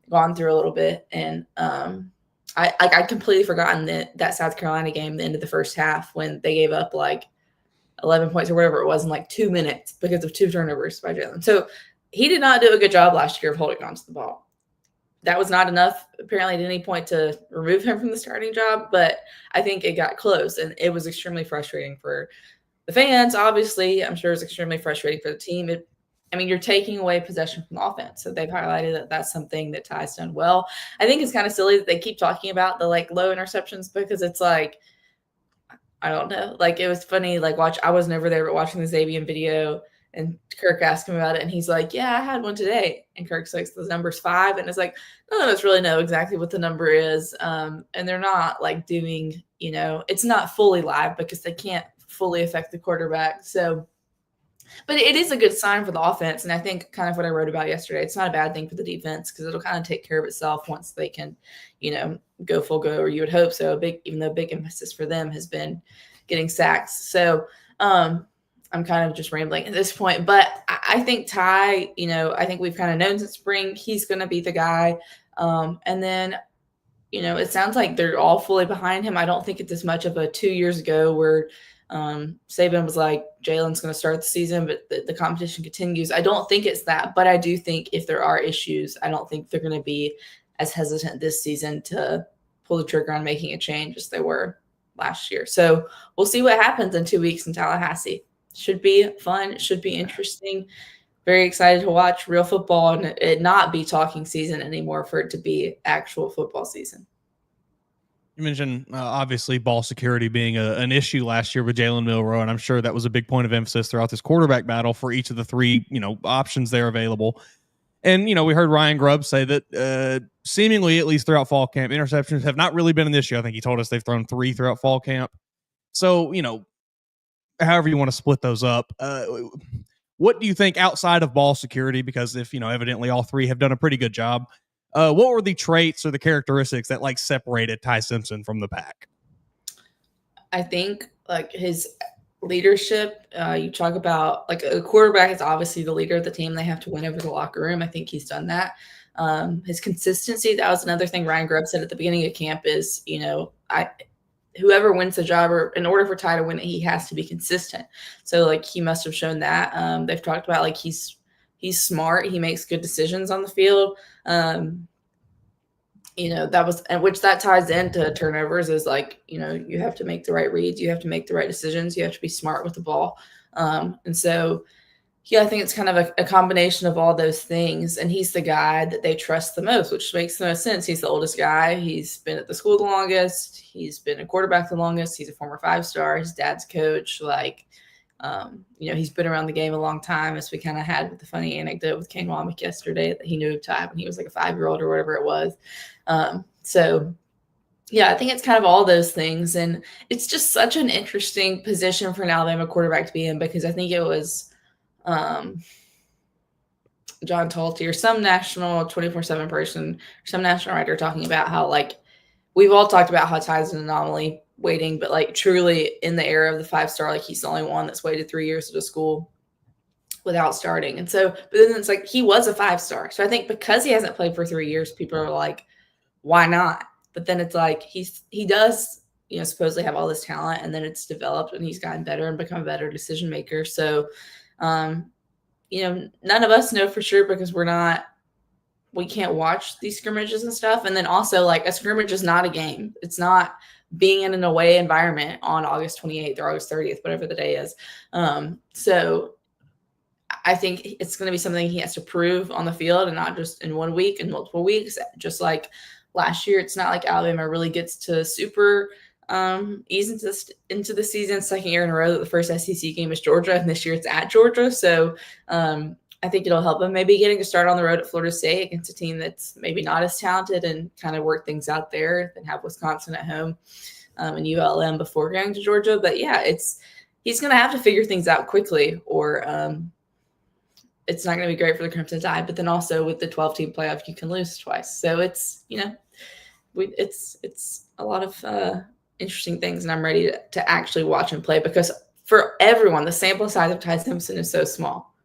gone through a little bit. And I'd completely forgotten that South Carolina game, the end of the first half, when they gave up 11 points or whatever it was in 2 minutes because of 2 turnovers by Jalen. So he did not do a good job last year of holding on to the ball. That was not enough, apparently, at any point to remove him from the starting job, but I think it got close, and it was extremely frustrating for the fans. Obviously, I'm sure it was extremely frustrating for the team. You're taking away possession from the offense. So they've highlighted that that's something that Ty's done well. I think it's kind of silly that they keep talking about the low interceptions, because it's I don't know. It was funny, I wasn't over there, but watching the Xavier video, and Kirk asked him about it, and he's like, yeah, I had one today. And Kirk's like, the number's 5. And it's none of us really know exactly what the number is. And they're not doing, it's not fully live because they can't fully affect the quarterback. So, but it is a good sign for the offense. And I think kind of what I wrote about yesterday, it's not a bad thing for the defense because it'll kind of take care of itself once they can, go full go, or you would hope so. Even though big emphasis for them has been getting sacks. So I'm kind of just rambling at this point, but I think Ty, I think we've kind of known since spring, he's going to be the guy. And then, it sounds like they're all fully behind him. I don't think it's as much of a 2 years ago where Saban was like, Jalen's going to start the season, but the competition continues. I don't think it's that, but I do think if there are issues, I don't think they're going to be as hesitant this season to pull the trigger on making a change as they were last year. So we'll see what happens in 2 weeks in Tallahassee. Should be fun. It should be interesting. Very excited to watch real football and it not be talking season anymore, for it to be actual football season. You mentioned obviously ball security being an issue last year with Jalen Milroe, and I'm sure that was a big point of emphasis throughout this quarterback battle for each of the 3 options there available. And we heard Ryan Grubb say that seemingly, at least throughout fall camp, interceptions have not really been an issue. I think he told us they've thrown 3 throughout fall camp. So however you want to split those up, what do you think outside of ball security? Because if evidently all 3 have done a pretty good job. What were the traits or the characteristics that separated Ty Simpson from the pack? I think his leadership. You talk about a quarterback is obviously the leader of the team. They have to win over the locker room. I think he's done that. His consistency. That was another thing Ryan Grubb said at the beginning of camp is, whoever wins the job, or in order for Ty to win it, he has to be consistent. So he must have shown that. They've talked about he's smart. He makes good decisions on the field. That ties into turnovers is you have to make the right reads. You have to make the right decisions. You have to be smart with the ball. And so, I think it's kind of a combination of all those things. And he's the guy that they trust the most, which makes the most sense. He's the oldest guy. He's been at the school the longest. He's been a quarterback the longest. He's a former 5-star. His dad's coach. He's been around the game a long time, as we kind of had with the funny anecdote with Kane Womack yesterday that he knew of Ty when he was a 5-year-old or whatever it was. So Yeah, I think it's kind of all those things. And it's just such an interesting position for an Alabama quarterback to be in, because I think it was John Talty or some national 24/7 person, some national writer talking about how, like, we've all talked about how Ty's an anomaly waiting, but like truly in the era of the 5-star, like he's the only one that's waited 3 years at a school without starting. And so, but then it's like he was a 5-star. So I think because he hasn't played for 3 years, people are like, why not? But then it's like he does, supposedly have all this talent, and then it's developed and he's gotten better and become a better decision maker. So none of us know for sure because we can't watch these scrimmages and stuff. And then also, like, a scrimmage is not a game. It's not being in an away environment on August 28th or August 30th, whatever the day is. So I think it's going to be something he has to prove on the field, and not just in 1 week and multiple weeks. Just like last year, it's not like Alabama really gets to super ease into the season, second year in a row that the first SEC game is Georgia, and this year it's at Georgia. So I think it'll help him maybe getting a start on the road at Florida State against a team that's maybe not as talented, and kind of work things out there, and have Wisconsin at home and ULM before going to Georgia. But yeah, he's going to have to figure things out quickly, or it's not going to be great for the Crimson Tide. But then also with the 12-team playoff, you can lose twice. So it's, it's a lot of interesting things, and I'm ready to actually watch him play, because for everyone, the sample size of Ty Simpson is so small.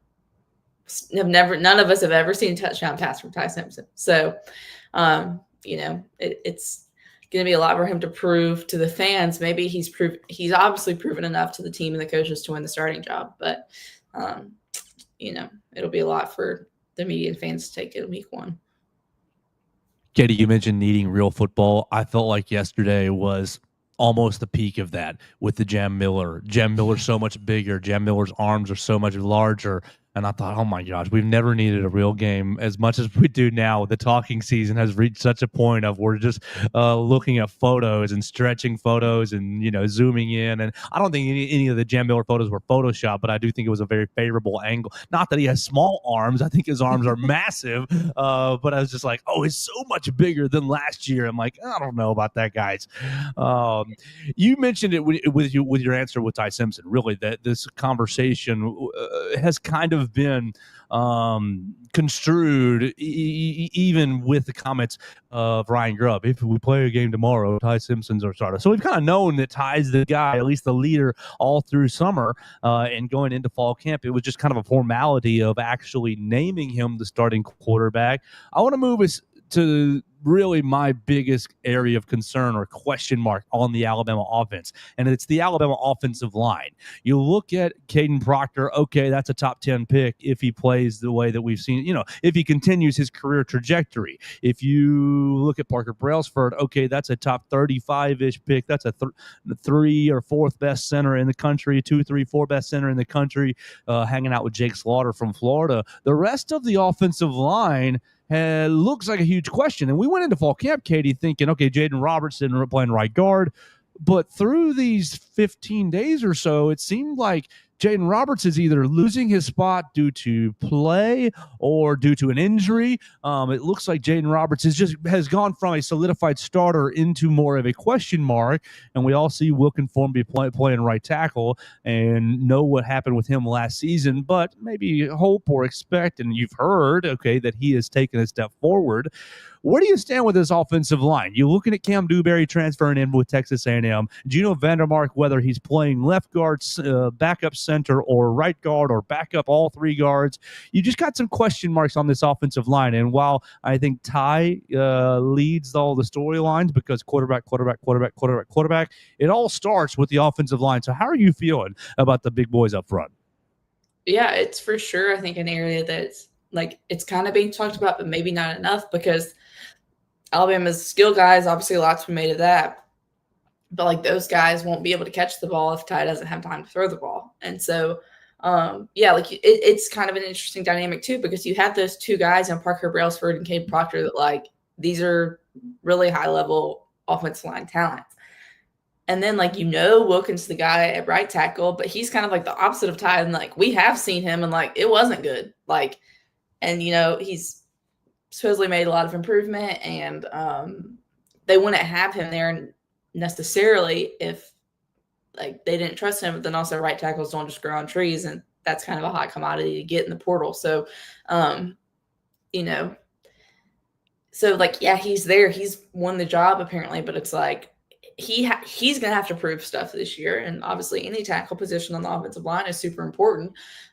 None of us have ever seen a touchdown pass from Ty Simpson. So, it's going to be a lot for him to prove to the fans. Maybe he's obviously proven enough to the team and the coaches to win the starting job, but it'll be a lot for the media and fans to take in week 1. Katie, you mentioned needing real football. I felt like yesterday was almost the peak of that with the Jam Miller. Jam Miller's so much bigger. Jam Miller's arms are so much larger. And I thought, oh my gosh, we've never needed a real game as much as we do now. The talking season has reached such a point of we're just looking at photos and stretching photos and, zooming in. And I don't think any of the Jam Miller photos were Photoshopped, but I do think it was a very favorable angle. Not that he has small arms. I think his arms are massive. But I was just like, oh, he's so much bigger than last year. I'm like, I don't know about that, guys. You mentioned it with your answer with Ty Simpson, really, that this conversation has kind of been construed even with the comments of Ryan Grubb. If we play a game tomorrow, Ty Simpson's our starter. So we've kind of known that Ty's the guy, at least the leader, all through summer and going into fall camp. It was just kind of a formality of actually naming him the starting quarterback. I want to move us to really my biggest area of concern or question mark on the Alabama offense, and it's the Alabama offensive line. You look at Caden Proctor, okay, that's a top 10 pick if he plays the way that we've seen, if he continues his career trajectory. If you look at Parker Brailsford, okay, that's a top 35-ish pick. That's a 3 or 4th best center in the country, 2, 3, 4 best center in the country, hanging out with Jake Slaughter from Florida. The rest of the offensive line looks like a huge question. And we went into fall camp, Katie, thinking, okay, Jaden Robertson playing right guard. But through these 15 days or so, it seemed like Jaden Roberts is either losing his spot due to play or due to an injury. It looks like Jaden Roberts has gone from a solidified starter into more of a question mark. And we all see Wilkenform be playing right tackle and know what happened with him last season, but maybe hope or expect, and you've heard, okay, that he has taken a step forward. Where do you stand with this offensive line? You're looking at Cam Dewberry transferring in with Texas A&M. Gino Vandermark, whether he's playing left guard, backup center, or right guard, or backup all 3 guards. You just got some question marks on this offensive line. And while I think Ty leads all the storylines because quarterback, it all starts with the offensive line. So how are you feeling about the big boys up front? Yeah, it's for sure, I think, an area that's like it's kind of being talked about, but maybe not enough, because Alabama's skill guys, obviously lots been made of that, but like those guys won't be able to catch the ball if Ty doesn't have time to throw the ball. And so, it's kind of an interesting dynamic too, because you have those 2 guys in Parker Brailsford and Caden Proctor that, like, these are really high level offensive line talents. And then, like, Wilkins, the guy at right tackle, but he's kind of like the opposite of Ty. And like, we have seen him and like, it wasn't good. Like, and he's supposedly made a lot of improvement and they wouldn't have him there necessarily if like they didn't trust him. But then also right tackles don't just grow on trees, and that's kind of a hot commodity to get in the portal. So, you know, so like, yeah, he's there. He's won the job apparently, but it's like he's going to have to prove stuff this year. And obviously any tackle position on the offensive line is super important.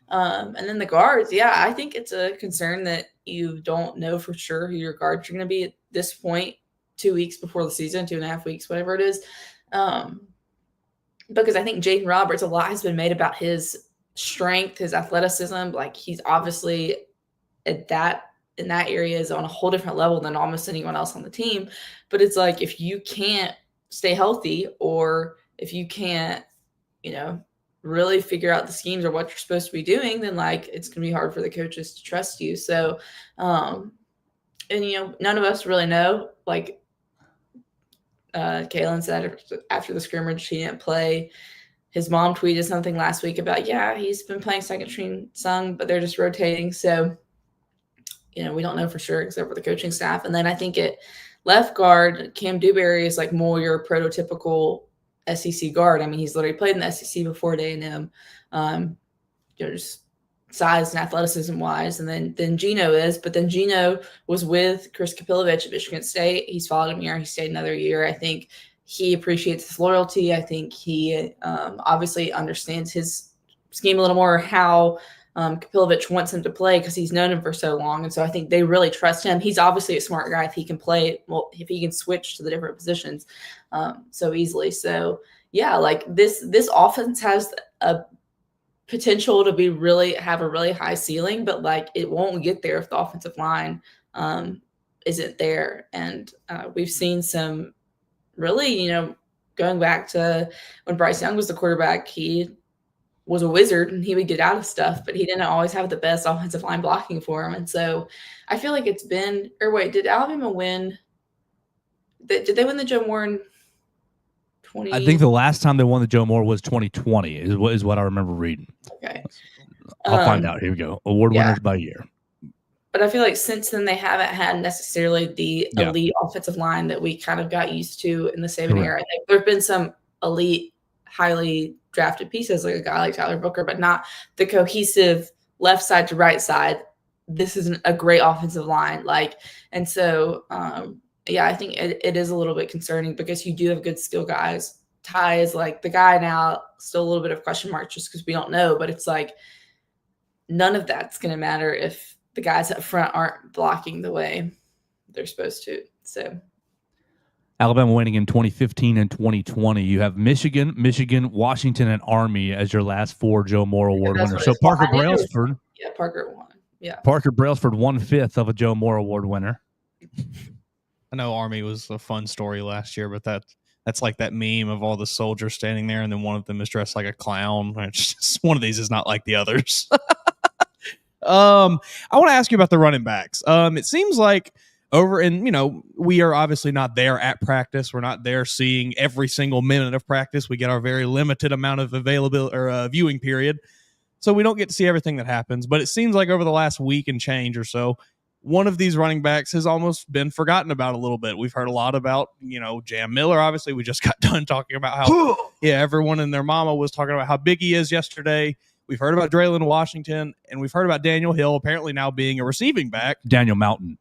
And then the guards, yeah, I think it's a concern that you don't know for sure who your guards are going to be at this point, 2 weeks before the season, 2.5 weeks, whatever it is. Because I think Jaden Roberts, a lot has been made about his strength, his athleticism. Like he's obviously in that area is on a whole different level than almost anyone else on the team. But it's like, if you can't stay healthy, or if you can't, you know, really figure out the schemes or what you're supposed to be doing, then like it's going to be hard for the coaches to trust you. So, and you know, none of us really know. Like Kalen said after the scrimmage, he didn't play. His mom tweeted something last week about, yeah, he's been playing second string sung, but they're just rotating. So, you know, we don't know for sure except for the coaching staff. And then I think at left guard, Cam Dewberry is like more your prototypical SEC guard. I mean, he's literally played in the SEC before at A&M, you know, just size and athleticism wise. And then Gino is, but then Gino was with Chris Kapilovich at Michigan State. He's followed him here. He stayed another year. I think he appreciates his loyalty. I think he obviously understands his scheme a little more, how Kapilovich wants him to play, because he's known him for so long. And so I think they really trust him. He's obviously a smart guy if he can play, well, if he can switch to the different positions so easily. So yeah, like this offense has a potential to be have a really high ceiling, but like it won't get there if the offensive line isn't there. And we've seen some really, you know, going back to when Bryce Young was the quarterback, he was a wizard and he would get out of stuff, but he didn't always have the best offensive line blocking for him. And so I feel like it's been, or wait, did Alabama win? Did they win the Joe Moore 20? I think the last time they won the Joe Moore was 2020 is what I remember reading. Okay. I'll find out. Here we go. Award winners by year. But I feel like since then they haven't had necessarily the elite offensive line that we kind of got used to in the Saban era. There have been some elite, highly drafted pieces like a guy like Tyler Booker, but not the cohesive left side to right side. This isn't a great offensive line. And so, yeah, I think it is a little bit concerning because you do have good skill guys. Ty is like the guy now, still a little bit of question mark just because we don't know, but it's like none of that's going to matter if the guys up front aren't blocking the way they're supposed to. So Alabama winning in 2015 and 2020. You have Michigan, Washington, and Army as your last 4 Joe Moore Award winners. So Parker Brailsford. Yeah, Parker won. Yeah. Parker Brailsford, 1/5 of a Joe Moore Award winner. I know Army was a fun story last year, but that's like that meme of all the soldiers standing there and then one of them is dressed like a clown. It's just, one of these is not like the others. I want to ask you about the running backs. It seems like we are obviously not there at practice. We're not there seeing every single minute of practice. We get our very limited amount of availability or viewing period. So we don't get to see everything that happens, but it seems like over the last week and change or so, one of these running backs has almost been forgotten about a little bit. We've heard a lot about, Jam Miller. Obviously, we just got done talking about how, everyone and their mama was talking about how big he is yesterday. We've heard about Draylon Washington, and we've heard about Daniel Hill apparently now being a receiving back. Daniel Mountain.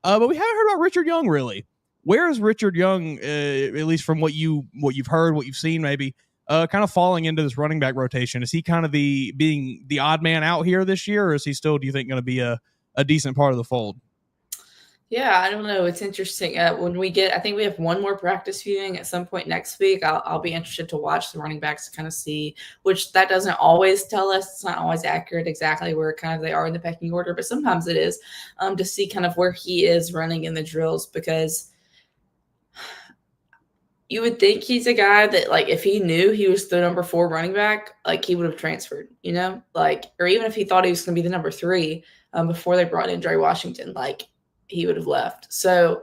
But we haven't heard about Richard Young, really. Where is Richard Young, at least from what you've heard, what you've seen maybe, kind of falling into this running back rotation? Is he kind of being the odd man out here this year, or is he still, do you think, going to be a decent part of the fold? Yeah, I don't know. It's interesting. When I think we have one more practice viewing at some point next week. I'll be interested to watch the running backs to kind of see, which that doesn't always tell us. It's not always accurate exactly where kind of they are in the pecking order, but sometimes it is, to see kind of where he is running in the drills, because you would think he's a guy that, like, if he knew he was the number 4 running back, like, he would have transferred, or even if he thought he was going to be the number 3 before they brought in Dre Washington, like, he would have left. So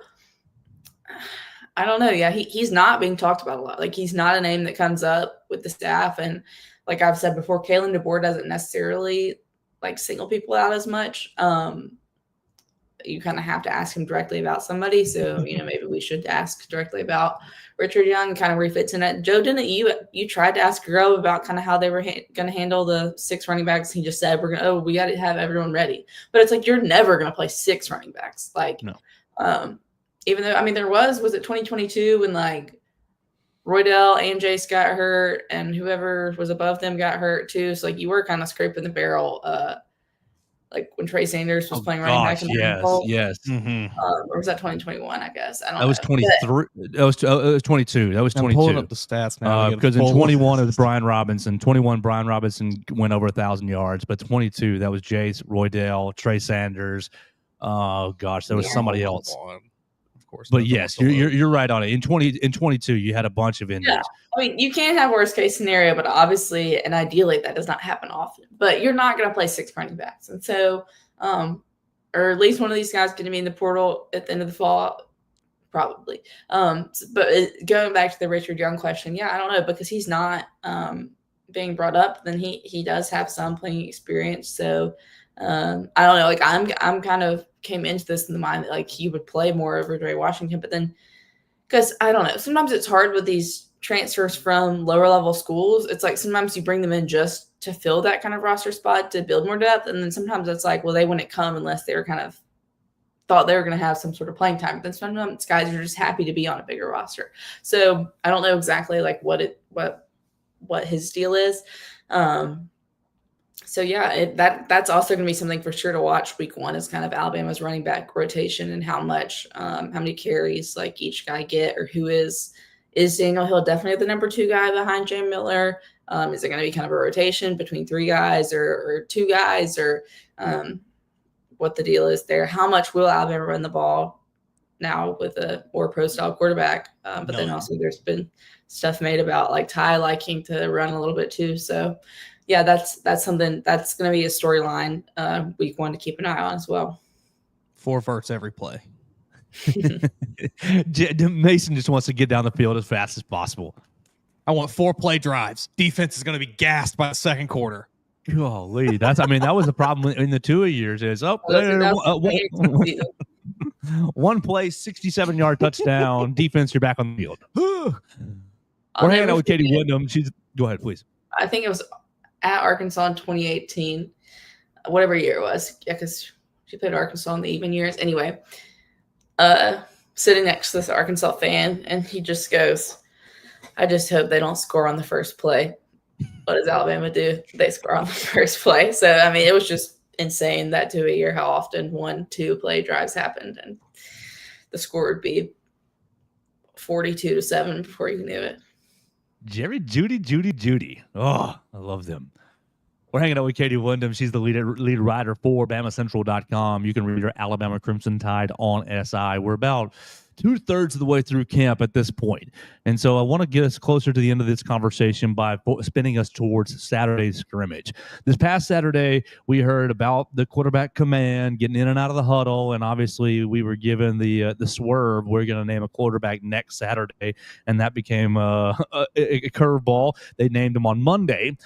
I don't know. Yeah, he's not being talked about a lot. Like, he's not a name that comes up with the staff. And like I've said before, Kalen DeBoer doesn't necessarily like single people out as much. you kind of have to ask him directly about somebody. So, maybe we should ask directly about Richard Young, kind of refits in it. Joe, didn't you tried to ask Grove about kind of how they were going to handle the 6 running backs? He just said, we got to have everyone ready. But it's like, you're never going to play 6 running backs. Like, No. Even though, was it 2022 when like Roydell and Jace got hurt and whoever was above them got hurt too. So like you were kind of scraping the barrel, like when Trey Sanders was playing running back. Yes. Or was that 2021? I guess I don't know. That was 23. That was 22. That was 22. I'm pulling up the stats now because in 21 it was Brian Robinson. 21 Brian Robinson went over 1,000 yards, but 22 that was Jace, Roydell, Trey Sanders. Oh gosh, there was somebody else. Of course, but yes, you're right on it. In 22, you had a bunch of injuries. Yeah. You can't have worst case scenario, but obviously and ideally that does not happen often. But you're not going to play 6 running backs, and so, or at least one of these guys going to be in the portal at the end of the fall, probably. But going back to the Richard Young question, I don't know, because he's not being brought up. Then he does have some playing experience, so. I don't know. Like I'm kind of came into this in the mind that like he would play more over Dre Washington, but then because I don't know, sometimes it's hard with these transfers from lower level schools. It's like sometimes you bring them in just to fill that kind of roster spot to build more depth, and then sometimes it's like, well, they wouldn't come unless they were kind of thought they were going to have some sort of playing time. But then sometimes guys are just happy to be on a bigger roster. So I don't know exactly like what his deal is. So that's also going to be something for sure to watch week 1 is kind of Alabama's running back rotation and how many carries like each guy get, or who is Daniel Hill definitely the number 2 guy behind Jay Miller? Is it going to be kind of a rotation between 3 guys or 2 guys, or what the deal is there? How much will Alabama run the ball now with a more pro style quarterback? Then also there's been stuff made about like Ty liking to run a little bit too. So that's something that's going to be a storyline week 1 to keep an eye on as well. 4 verts every play. Mason just wants to get down the field as fast as possible. I want 4 play drives. Defense is going to be gassed by the second quarter. Golly, that was a problem in the 2 years. Is one play, 67-yard touchdown. Defense, you're back on the field. We're hanging out with Katie Windham. Go ahead, please. I think it was at Arkansas in 2018, whatever year it was. Yeah, because she played Arkansas in the even years. Anyway, sitting next to this Arkansas fan, and he just goes, I just hope they don't score on the first play. What does Alabama do? They score on the first play. So, it was just insane that 2 a year, how often 1-2 play drives happened, and the score would be 42-7 before you knew it. Jerry, Judy. Oh, I love them. We're hanging out with Katie Windham. She's the lead writer for BamaCentral.com. You can read her Alabama Crimson Tide on SI. We're about 2/3 of the way through camp at this point. And so I want to get us closer to the end of this conversation by spinning us towards Saturday's scrimmage. This past Saturday, we heard about the quarterback command, getting in and out of the huddle, and obviously we were given the swerve. We're going to name a quarterback next Saturday, and that became a curveball. They named him on Monday.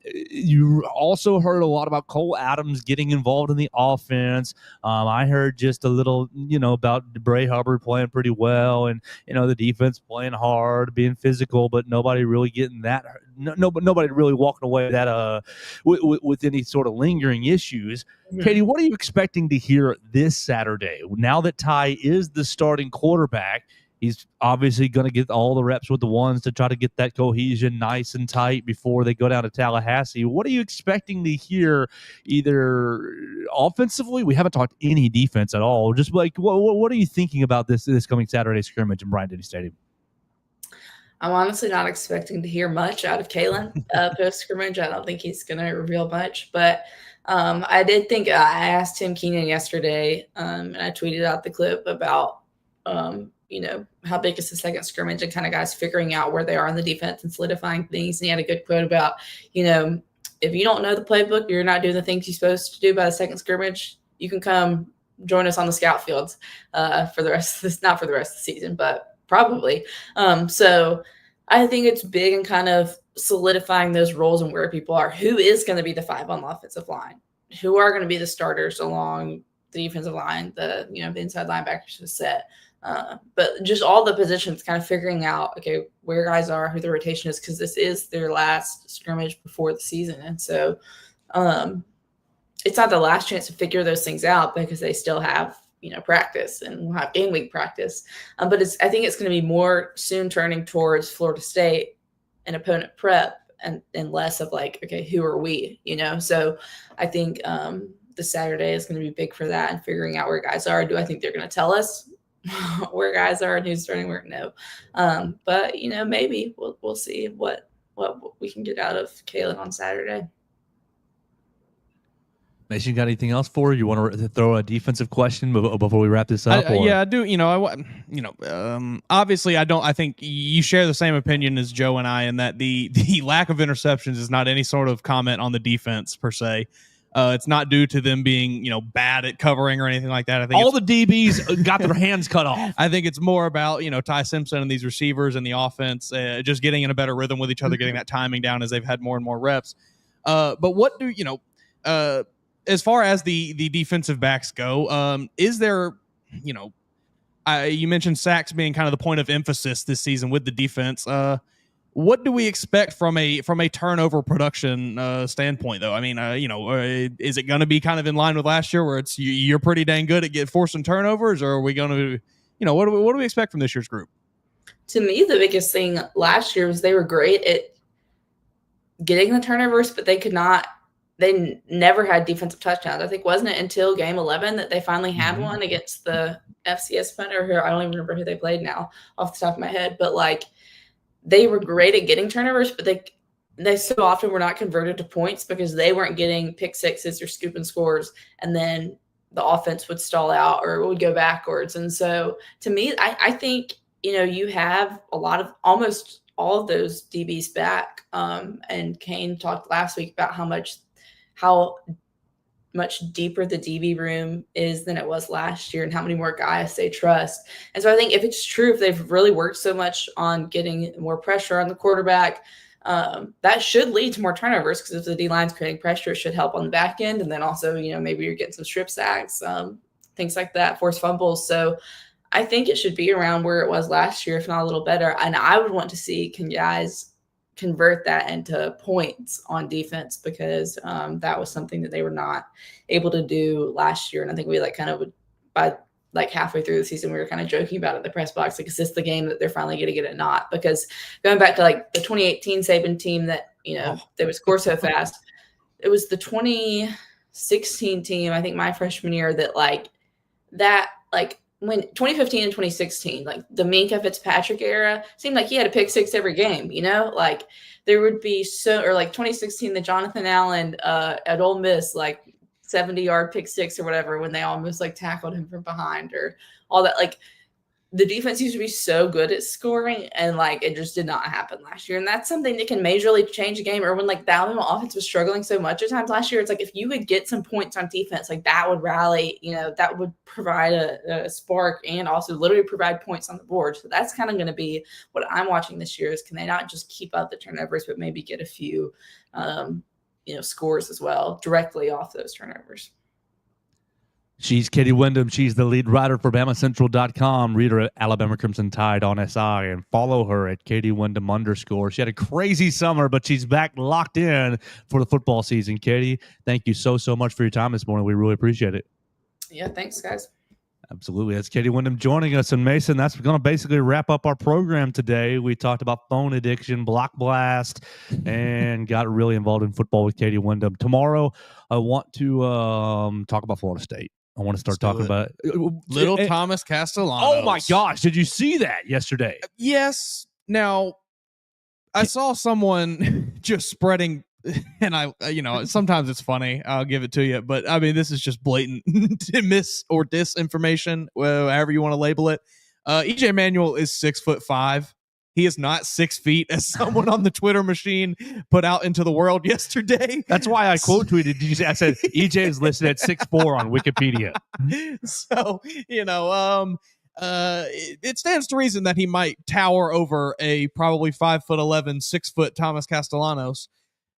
You also heard a lot about Cole Adams getting involved in the offense. I heard just a little, about Bray Hubbard playing pretty well, and the defense playing hard, being physical, but nobody really getting that. Nobody really walking away that with any sort of lingering issues. Mm-hmm. Katie, what are you expecting to hear this Saturday? Now that Ty is the starting quarterback, he's obviously going to get all the reps with the ones to try to get that cohesion nice and tight before they go down to Tallahassee. What are you expecting to hear either offensively? We haven't talked any defense at all. Just like, what are you thinking about this coming Saturday scrimmage in Bryant-Denny Stadium? I'm honestly not expecting to hear much out of Kalen post-scrimmage. I don't think he's going to reveal much. But I did think I asked Tim Keenan yesterday, and I tweeted out the clip about how big is the second scrimmage and kind of guys figuring out where they are in the defense and solidifying things. And he had a good quote about, if you don't know the playbook, you're not doing the things you're supposed to do by the second scrimmage, you can come join us on the scout fields for the rest of this, not for the rest of the season, but probably. So I think it's big in kind of solidifying those roles and where people are. Who is going to be the 5 on the offensive line? Who are going to be the starters along the defensive line, the inside linebackers is set. But just all the positions, kind of figuring out, okay, where guys are, who the rotation is, because this is their last scrimmage before the season. And so it's not the last chance to figure those things out because they still have, practice and we'll have game week practice. But I think it's going to be more soon turning towards Florida State and opponent prep and less of like, okay, who are we, So I think the Saturday is going to be big for that and figuring out where guys are. Do I think they're going to tell us where guys are and who's starting where? No. But, maybe we'll see what we can get out of Kalen on Saturday. Mason, got anything else for you? You want to throw a defensive question before we wrap this up? Yeah, I do. Obviously, I think you share the same opinion as Joe and I in that the lack of interceptions is not any sort of comment on the defense per se. It's not due to them being, bad at covering or anything like that. I think all the DBs got their hands cut off. I think it's more about, Ty Simpson and these receivers and the offense just getting in a better rhythm with each other, getting that timing down as they've had more and more reps. But what do as far as the defensive backs go, is there, you mentioned sacks being kind of the point of emphasis this season with the defense. What do we expect from a turnover production standpoint, though? I mean, is it going to be kind of in line with last year, where it's you're pretty dang good at forcing turnovers, or are we going to, what do we expect from this year's group? To me, the biggest thing last year was they were great at getting the turnovers, but they could not. They never had defensive touchdowns. I think wasn't it until game 11 that they finally had one against the FCS punter, who I don't even remember who they played now off the top of my head, but like they were great at getting turnovers, but they so often were not converted to points because they weren't getting pick sixes or scooping scores, and then the offense would stall out or would go backwards. And so to me, I think, you have almost all of those DBs back. And Kane talked last week about how much deeper the DB room is than it was last year and how many more guys they trust. And so I think if it's true, if they've really worked so much on getting more pressure on the quarterback, that should lead to more turnovers, because if the D-line's creating pressure, it should help on the back end. And then also, maybe you're getting some strip sacks, things like that, forced fumbles. So I think it should be around where it was last year, if not a little better. And I would want to see guys convert that into points on defense, because that was something that they were not able to do last year. And I think we by halfway through the season, we were kind of joking about it in the press box, like, is this the game that they're finally going to get it? Not, because going back to the 2018 Saban team that, they would score so fast. It was the 2016 team, I think my freshman year, when 2015 and 2016, the Minka Fitzpatrick era, seemed like he had a pick six every game, there would be or 2016, the Jonathan Allen at Ole Miss, 70-yard pick six or whatever, when they almost tackled him from behind or all that. The defense used to be so good at scoring, and it just did not happen last year. And that's something that can majorly change a game. Or when the Alabama offense was struggling so much at times last year, it's if you would get some points on defense, that would rally, that would provide a spark and also literally provide points on the board. So that's kind of going to be what I'm watching this year, is can they not just keep up the turnovers, but maybe get a few, scores as well directly off those turnovers. She's Katie Windham. She's the lead writer for BamaCentral.com. Read her at Alabama Crimson Tide on SI, and follow her at Katie Windham _ She had a crazy summer, but she's back locked in for the football season. Katie, thank you so much for your time this morning. We really appreciate it. Yeah, thanks, guys. Absolutely. That's Katie Windham joining us. And Mason, that's going to basically wrap up our program today. We talked about phone addiction, block blast, and got really involved in football with Katie Windham. Tomorrow, I want to talk about Florida State. I want to start talking about little Thomas Castellanos. Oh my gosh. Did you see that yesterday? Yes. Now, I saw someone just spreading, and sometimes it's funny. I'll give it to you. But I mean, this is just blatant miss or disinformation, however you want to label it. EJ Manuel is 6'5". He is not 6 feet, as someone on the Twitter machine put out into the world yesterday. That's why I quote tweeted. Did you say? I said EJ is listed at 6'4" on Wikipedia. So it stands to reason that he might tower over a probably 5'11", 6 foot Thomas Castellanos.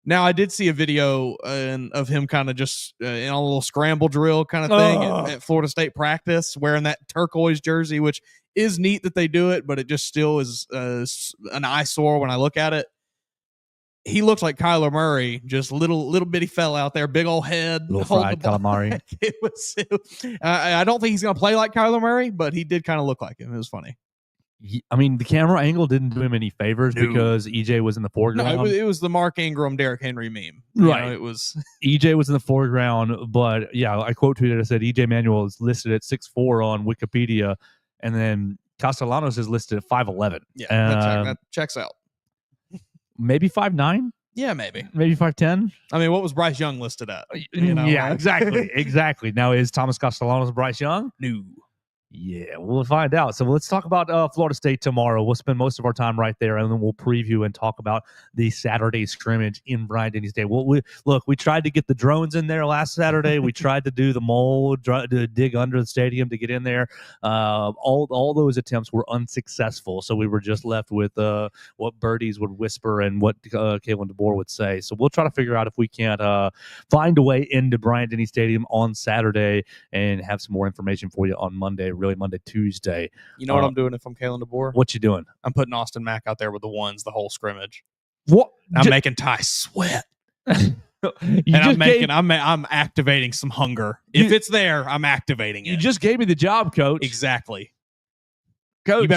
Now, I did see a video of him kind of just in a little scramble drill kind of thing at Florida State practice, wearing that turquoise jersey, which is neat that they do it, but it just still is an eyesore when I look at it. He looked like Kyler Murray, just little bitty fella out there, big old head, little fried calamari. I don't think he's going to play like Kyler Murray, but he did kind of look like him. It was funny. I mean, the camera angle didn't do him any favors because EJ was in the foreground. No, it was the Mark Ingram, Derrick Henry meme. Right. It was EJ was in the foreground, but yeah, I quote tweeted. I said EJ Manuel is listed at 6'4" on Wikipedia, and then Castellanos is listed at 5'11". Yeah, that checks out. Maybe 5'9". Yeah, maybe 5'10". I mean, what was Bryce Young listed at? Yeah, exactly. Now, is Thomas Castellanos Bryce Young? No. Yeah, we'll find out. So let's talk about Florida State tomorrow. We'll spend most of our time right there, and then we'll preview and talk about the Saturday scrimmage in Bryant-Denny State. We tried to get the drones in there last Saturday. We tried to do the mole, to dig under the stadium to get in there. All those attempts were unsuccessful, so we were just left with what birdies would whisper and what Kalen DeBoer would say. So we'll try to figure out if we can't find a way into Bryant-Denny Stadium on Saturday and have some more information for you on Monday. Really Monday, Tuesday. You know what I'm doing if I'm Kalen DeBoer? What you doing? I'm putting Austin Mack out there with the ones the whole scrimmage. What? I'm making Ty sweat. I'm activating some hunger. If it's there, I'm activating it. You just gave me the job, coach. Exactly. Coach, You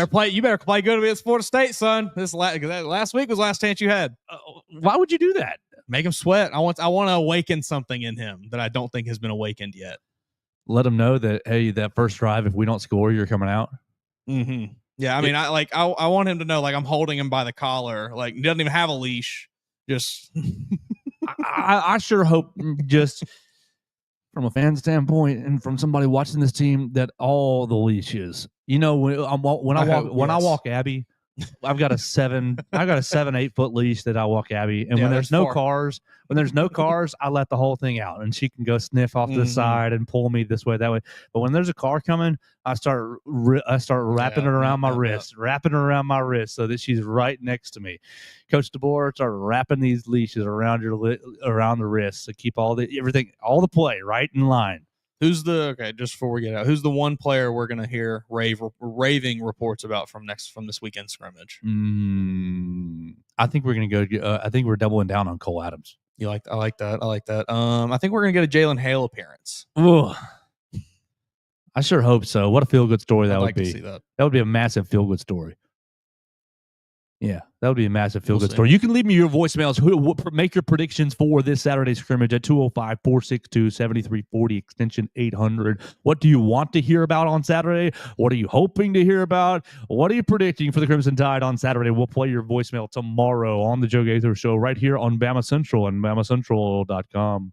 better play good against Florida State, son. Last week was the last chance you had. Why would you do that? Make him sweat. I want to awaken something in him that I don't think has been awakened yet. Let him know that, hey, that first drive, if we don't score, you're coming out. Mm-hmm. Yeah, I mean, I want him to know, like, I'm holding him by the collar. Like, he doesn't even have a leash. Just, I sure hope, just from a fan standpoint and from somebody watching this team, that all the leashes. You know, when I walk Abby, I've got a 7-8 foot leash that I walk Abby, and when there's no cars, I let the whole thing out, and she can go sniff off to the side and pull me this way, that way. But when there's a car coming, I start wrapping it around my wrist, so that she's right next to me. Coach DeBoer, start wrapping these leashes around the wrist to keep all the play right in line. Just before we get out, who's the one player we're going to hear raving reports about from this weekend scrimmage? I think we're going to go. I think we're doubling down on Cole Adams. I like that. I think we're going to get a Jalen Hale appearance. Ugh. I sure hope so. What a feel-good story that would be. To see that. That would be a massive feel-good story. Yeah, that would be a massive feel-good story. You can leave me your voicemails. Make your predictions for this Saturday scrimmage at 205-462-7340, extension 800. What do you want to hear about on Saturday? What are you hoping to hear about? What are you predicting for the Crimson Tide on Saturday? We'll play your voicemail tomorrow on the Joe Gaither Show right here on Bama Central and BamaCentral.com.